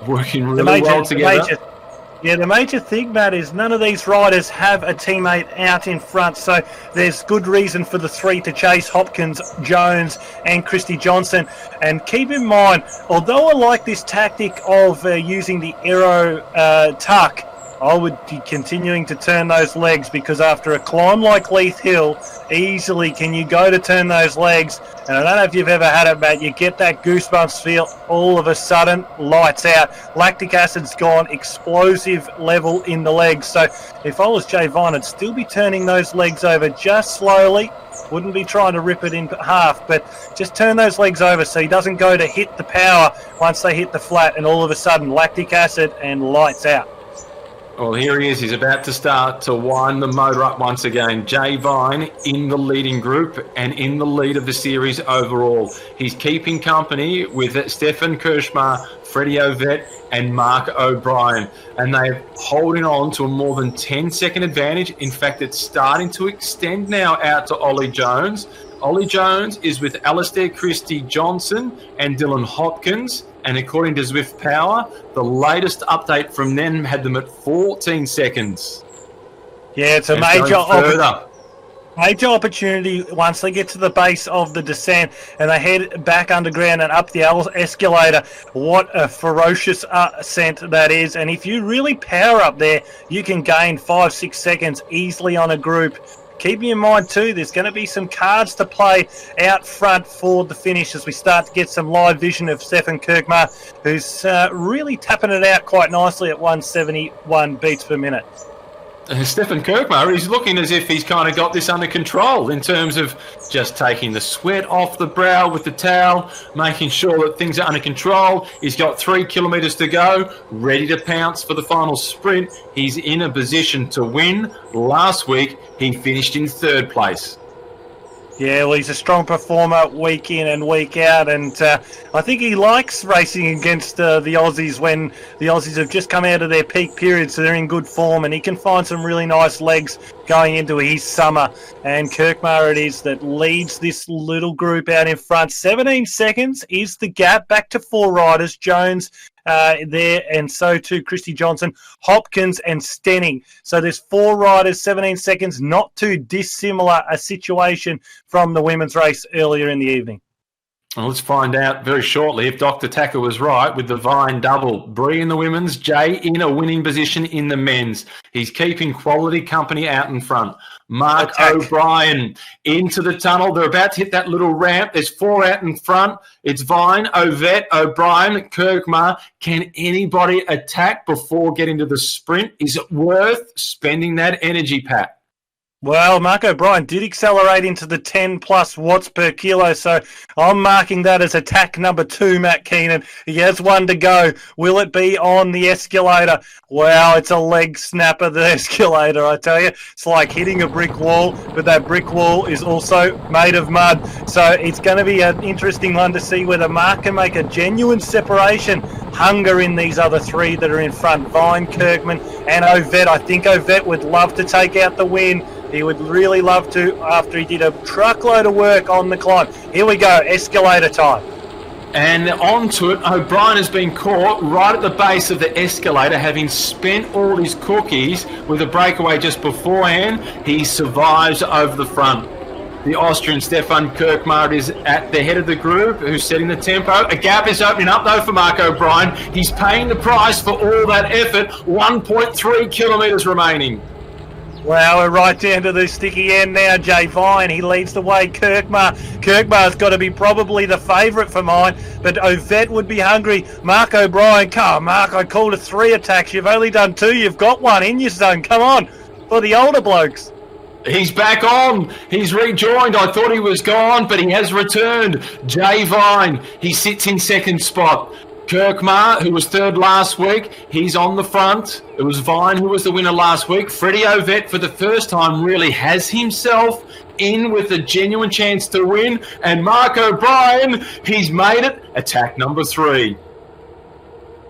working really well together. The major thing, Matt, is none of these riders have a teammate out in front, so there's good reason for the 3 to chase Hopkins, Jones and Christie-Johnson. And keep in mind, although I like this tactic of using the AERO tuck, I would be continuing to turn those legs, because after a climb like Leith Hill, easily can you go to turn those legs. And I don't know if you've ever had it, Matt, you get that goosebumps feel, all of a sudden, lights out. Lactic acid's gone, explosive level in the legs. So if I was Jay Vine, I'd still be turning those legs over just slowly. Wouldn't be trying to rip it in half, but just turn those legs over so he doesn't go to hit the power once they hit the flat, and all of a sudden lactic acid and lights out. Well, here he is. He's about to start to wind the motor up once again. Jay Vine in the leading group and in the lead of the series overall. He's keeping company with Stefan Kirschmar, Freddie Ovett and Mark O'Brien. And they're holding on to a more than 10-second advantage. In fact, it's starting to extend now out to Ollie Jones. Ollie Jones is with Alistair Christie Johnson and Dylan Hopkins. And according to Zwift Power, the latest update from them had them at 14 seconds. Yeah, it's a major opportunity once they get to the base of the descent and they head back underground and up the escalator. What a ferocious ascent that is. And if you really power up there, you can gain 5-6 seconds easily on a group. Keeping in mind too, there's going to be some cards to play out front for the finish as we start to get some live vision of Stefan Kirkmar, who's really tapping it out quite nicely at 171 beats per minute. Stefan Kirkmar, he's looking as if he's kind of got this under control in terms of just taking the sweat off the brow with the towel, making sure that things are under control. He's got 3 kilometres to go, ready to pounce for the final sprint. He's in a position to win. Last week, he finished in 3rd place. Yeah, well, he's a strong performer week in and week out, and I think he likes racing against the Aussies when the Aussies have just come out of their peak period, so they're in good form, and he can find some really nice legs going into his summer. And Kirkmar it is that leads this little group out in front. 17 seconds is the gap, back to 4 riders, Jones there, and so too Christy Johnson, Hopkins and Stenning. So there's 4 riders, 17 seconds, not too dissimilar a situation from the women's race earlier in the evening. Well, let's find out very shortly if Dr. Tacker was right with the Vine double. Bree in the women's, Jay in a winning position in the men's. He's keeping quality company out in front. Mark O'Brien into the tunnel. They're about to hit that little ramp. There's 4 out in front. It's Vine, Ovett, O'Brien, Kirkmar. Can anybody attack before getting to the sprint? Is it worth spending that energy, Pat? Well, Mark O'Brien did accelerate into the 10+ watts per kilo, so I'm marking that as attack number 2, Matt Keenan. He has 1 to go. Will it be on the escalator? Wow, it's a leg snapper, the escalator, I tell you. It's like hitting a brick wall, but that brick wall is also made of mud. So it's going to be an interesting one to see whether Mark can make a genuine separation. Hunger in these other 3 that are in front, Vine, Kirkman and Ovett. I think Ovett would love to take out the win. He would really love to after he did a truckload of work on the climb. Here we go, escalator time. And onto it, O'Brien has been caught right at the base of the escalator, having spent all his cookies with a breakaway just beforehand. He survives over the front. The Austrian Stefan Kirkmar is at the head of the group, who's setting the tempo. A gap is opening up, though, for Mark O'Brien. He's paying the price for all that effort. 1.3 kilometres remaining. Wow, we're right down to the sticky end now. Jay Vine, he leads the way. Kirkmar's got to be probably the favourite for mine, but Ovett would be hungry. Mark O'Brien, come on, Mark, I called it 3 attacks. You've only done 2. You've got 1 in your zone. Come on, for the older blokes. He's back on. He's rejoined. I thought he was gone, but he has returned. Jay Vine, he sits in 2nd spot. Kirkmar, who was 3rd last week, he's on the front. It was Vine who was the winner last week. Freddie Ovett, for the first time, really has himself in with a genuine chance to win. And Mark O'Brien, he's made it. Attack number 3.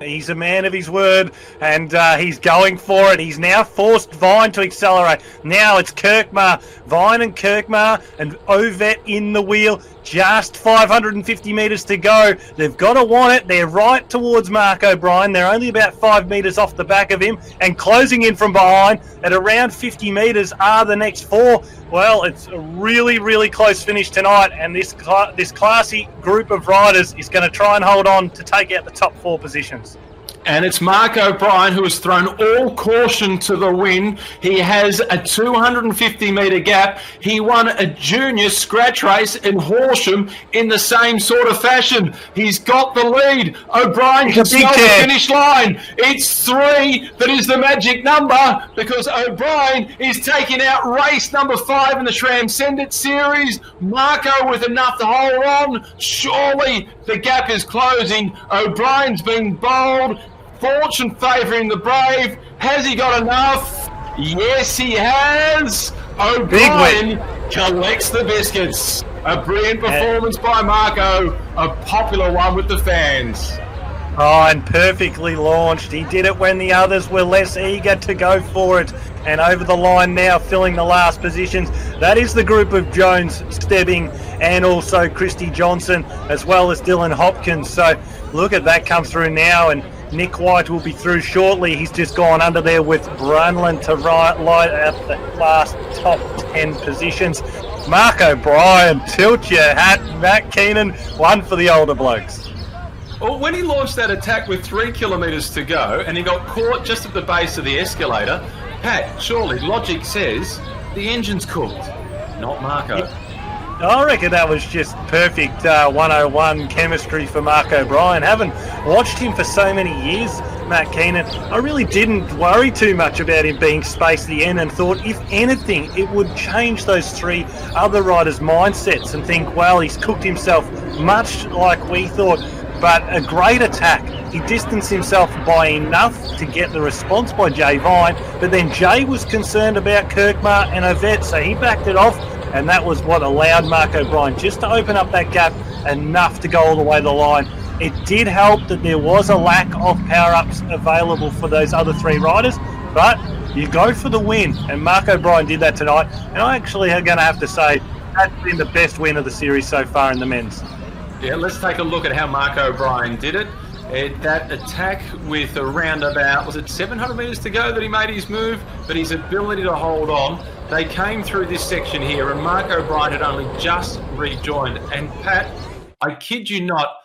He's a man of his word, and he's going for it. He's now forced Vine to accelerate. Now it's Kirkmar, Vine and Kirkmar, and Ovett in the wheel. Just 550 metres to go. They've got to want it. They're right towards Mark O'Brien. They're only about 5 metres off the back of him, and closing in from behind at around 50 metres are the next 4. Well, it's a really, really close finish tonight, and this classy group of riders is going to try and hold on to take out the top 4 positions. And it's Mark O'Brien who has thrown all caution to the wind. He has a 250-metre gap. He won a junior scratch race in Horsham in the same sort of fashion. He's got the lead. O'Brien can smell the finish line. It's 3 that is the magic number because O'Brien is taking out race number 5 in the SRAM Send It Series. Marco with enough to hold on. Surely the gap is closing. O'Brien's been bold. Fortune favouring the brave. Has he got enough? Yes, he has. O'Brien collects the biscuits. A brilliant performance by Marco. A popular one with the fans. Oh, and perfectly launched. He did it when the others were less eager to go for it. And over the line now, filling the last positions. That is the group of Jones, Stebbing, and also Christy Johnson, as well as Dylan Hopkins. So look at that come through now, and Nick White will be through shortly. He's just gone under there with Brunlin to light up the last top 10 positions. Mark O'Brien, tilt your hat. Matt Keenan, one for the older blokes. Well, when he launched that attack with 3 kilometres to go and he got caught just at the base of the escalator, Pat, surely logic says the engine's cooked, not Marco. Yeah. I reckon that was just perfect 101 chemistry for Mark O'Brien. Haven't watched him for so many years, Matt Keenan. I really didn't worry too much about him being spaced at the end and thought, if anything, it would change those 3 other riders' mindsets and think, well, he's cooked himself much like we thought. But a great attack. He distanced himself by enough to get the response by Jay Vine, but then Jay was concerned about Kirkmar and Ovett, so he backed it off, and that was what allowed Mark O'Brien just to open up that gap enough to go all the way to the line. It did help that there was a lack of power-ups available for those other 3 riders, but you go for the win, and Mark O'Brien did that tonight, and I actually am going to have to say that's been the best win of the series so far in the men's. Yeah, let's take a look at how Mark O'Brien did it. That attack with around about, was it 700 metres to go that he made his move? But his ability to hold on, they came through this section here and Mark O'Brien had only just rejoined. And Pat, I kid you not,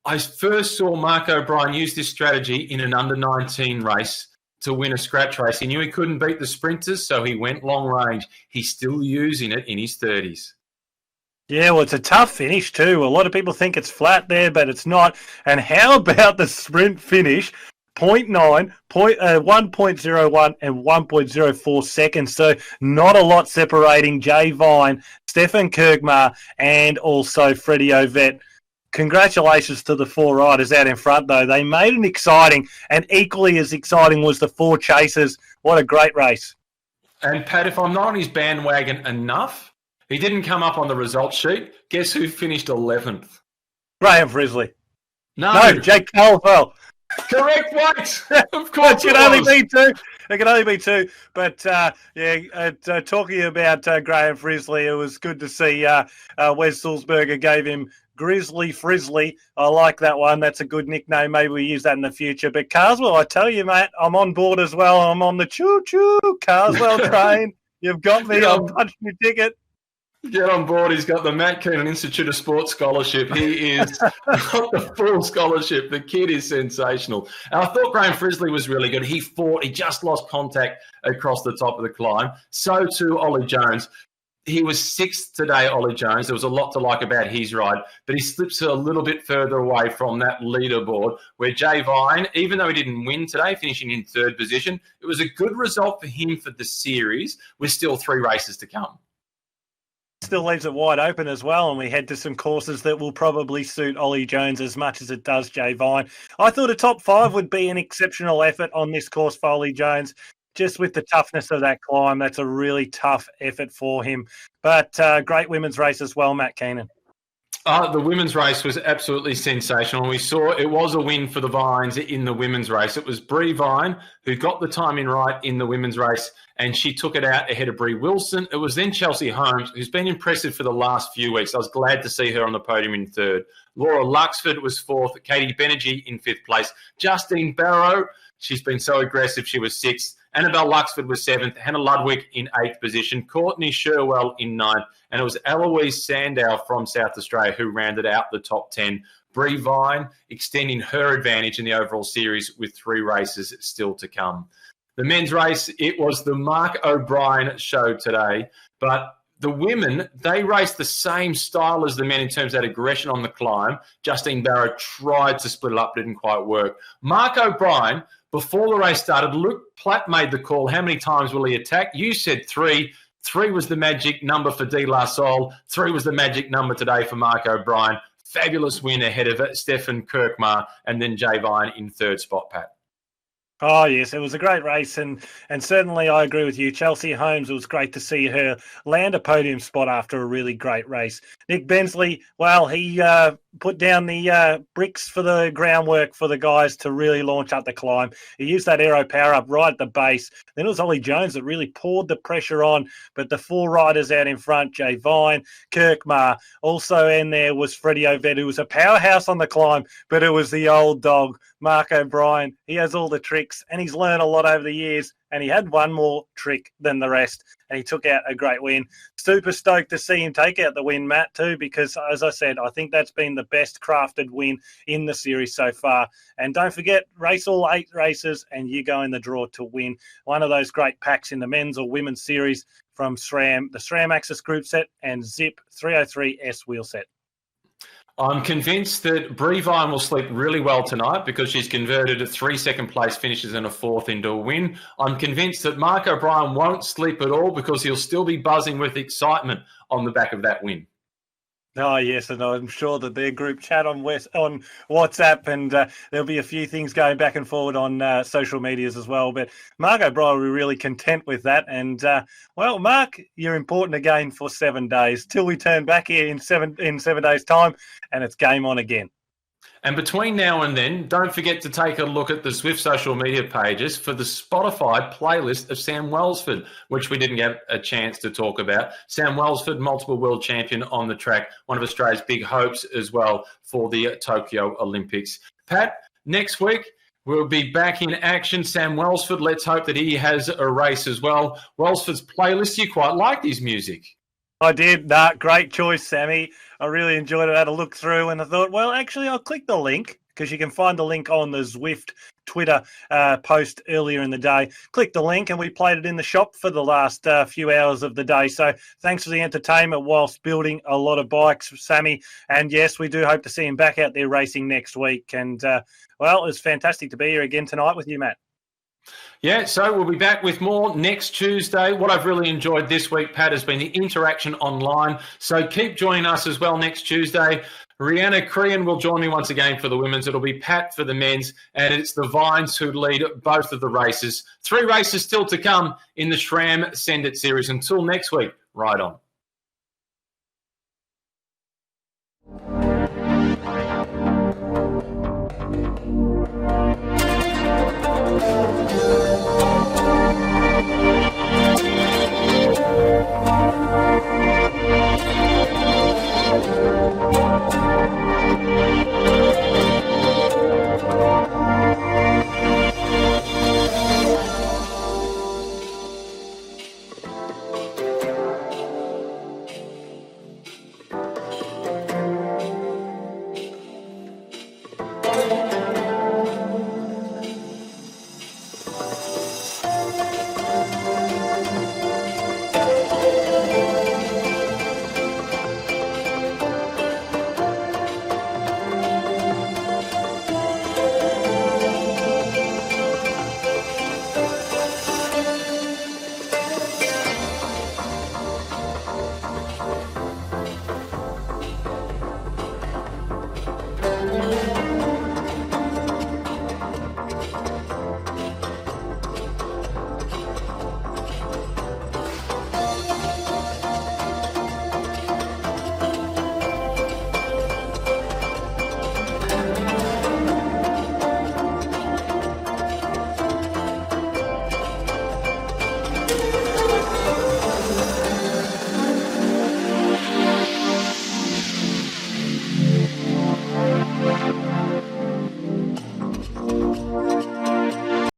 I first saw Mark O'Brien use this strategy in an under-19 race to win a scratch race. He knew he couldn't beat the sprinters, so he went long range. He's still using it in his 30s. Yeah, well, it's a tough finish too. A lot of people think it's flat there, but it's not. And how about the sprint finish? 0.9, 1.01 and 1.04 seconds. So not a lot separating Jay Vine, Stefan Kirkmar, and also Freddie Ovett. Congratulations to the 4 riders out in front, though. They made it exciting, and equally as exciting was the 4 chasers. What a great race. And Pat, if I'm not on his bandwagon enough, he didn't come up on the results sheet. Guess who finished 11th? Graham Frisley. No, Jake Caldwell. Correct, White. Of course, it can only be 2. It can only be 2. But talking about Graham Frisley, it was good to see Wes Sulzberger gave him Grizzly Frizzly. I like that one. That's a good nickname. Maybe we use that in the future. But Carswell, I tell you, mate, I'm on board as well. I'm on the choo-choo Carswell train. You've got me. I'll punch my ticket. Get on board. He's got the Matt Keenan Institute of Sport scholarship. He is got the full scholarship. The kid is sensational. And I thought Graham Frisley was really good. He fought. He just lost contact across the top of the climb. So too Ollie Jones. He was 6th today, Ollie Jones. There was a lot to like about his ride, but he slips a little bit further away from that leaderboard where Jay Vine, even though he didn't win today, finishing in 3rd position, it was a good result for him for the series with still 3 races to come. Still leaves it wide open as well, and we head to some courses that will probably suit Ollie Jones as much as it does Jay Vine. I thought a top 5 would be an exceptional effort on this course for Ollie Jones. Just with the toughness of that climb, that's a really tough effort for him. But great women's race as well, Matt Keenan. The women's race was absolutely sensational. We saw it was a win for the Vines in the women's race. It was Bree Vine who got the timing right in the women's race, and she took it out ahead of Bree Wilson. It was then Chelsea Holmes, who's been impressive for the last few weeks. I was glad to see her on the podium in 3rd. Laura Luxford was 4th. Katie Banerjee in 5th place. Justine Barrow, she's been so aggressive. She was 6th. Annabel Luxford was 7th, Hannah Ludwig in 8th position, Courtney Sherwell in 9th, and it was Eloise Sandow from South Australia who rounded out the top 10. Brie Vine extending her advantage in the overall series with 3 races still to come. The men's race, it was the Mark O'Brien show today, but the women, they raced the same style as the men in terms of that aggression on the climb. Justine Barrow tried to split it up, didn't quite work. Mark O'Brien, before the race started, Luke Platt made the call. How many times will he attack? You said 3. 3 was the magic number for De La Soul. 3 was the magic number today for Mark O'Brien. Fabulous win ahead of it, Stefan Kirkmar, and then Jay Vine in 3rd spot, Pat. Oh, yes, it was a great race, and certainly I agree with you. Chelsea Holmes, it was great to see her land a podium spot after a really great race. Nick Bensley, well, he put down the bricks for the groundwork for the guys to really launch up the climb. He used that AERO power up right at the base. Then it was Ollie Jones that really poured the pressure on, but the 4 riders out in front, Jay Vine, Kirkmar, also in there was Freddie Ovett, who was a powerhouse on the climb, but it was the old dog, Mark O'Brien. He has all the tricks, and he's learned a lot over the years, and he had one more trick than the rest, and he took out a great win. Super stoked to see him take out the win, Matt, too, because, as I said, I think that's been the best crafted win in the series so far. And don't forget, race all 8 races, and you go in the draw to win one of those great packs in the men's or women's series from SRAM, the SRAM Axis Group Set and Zip 303S Wheel Set. I'm convinced that Brie Vine will sleep really well tonight because she's converted 3 second-place finishes and a 4th into a win. I'm convinced that Mark O'Brien won't sleep at all because he'll still be buzzing with excitement on the back of that win. Oh, yes, and I'm sure that their group chat on WhatsApp, and there'll be a few things going back and forward on social medias as well. But Mark O'Brien will be really content with that. And, well, Mark, you're important again for 7 days till we turn back here in 7 days' time, and it's game on again. And between now and then, don't forget to take a look at the Zwift social media pages for the Spotify playlist of Sam Welsford, which we didn't get a chance to talk about. Sam Welsford, multiple world champion on the track, one of Australia's big hopes as well for the Tokyo Olympics. Pat, next week, we'll be back in action. Sam Welsford, let's hope that he has a race as well. Welsford's playlist, you quite liked his music. I did. Great choice, Sammy. I really enjoyed it. I had a look through and I thought, well, actually, I'll click the link because you can find the link on the Zwift Twitter post earlier in the day. Click the link and we played it in the shop for the last few hours of the day. So thanks for the entertainment whilst building a lot of bikes, Sammy. And yes, we do hope to see him back out there racing next week. And, well, it's fantastic to be here again tonight with you, Matt. Yeah, so we'll be back with more next Tuesday. What I've really enjoyed this week, Pat, has been the interaction online. So keep joining us as well next Tuesday. Rihanna Crean will join me once again for the women's. It'll be Pat for the men's, and it's the Vines who lead both of the races. 3 races still to come in the SRAM Send It Series. Until next week, ride on.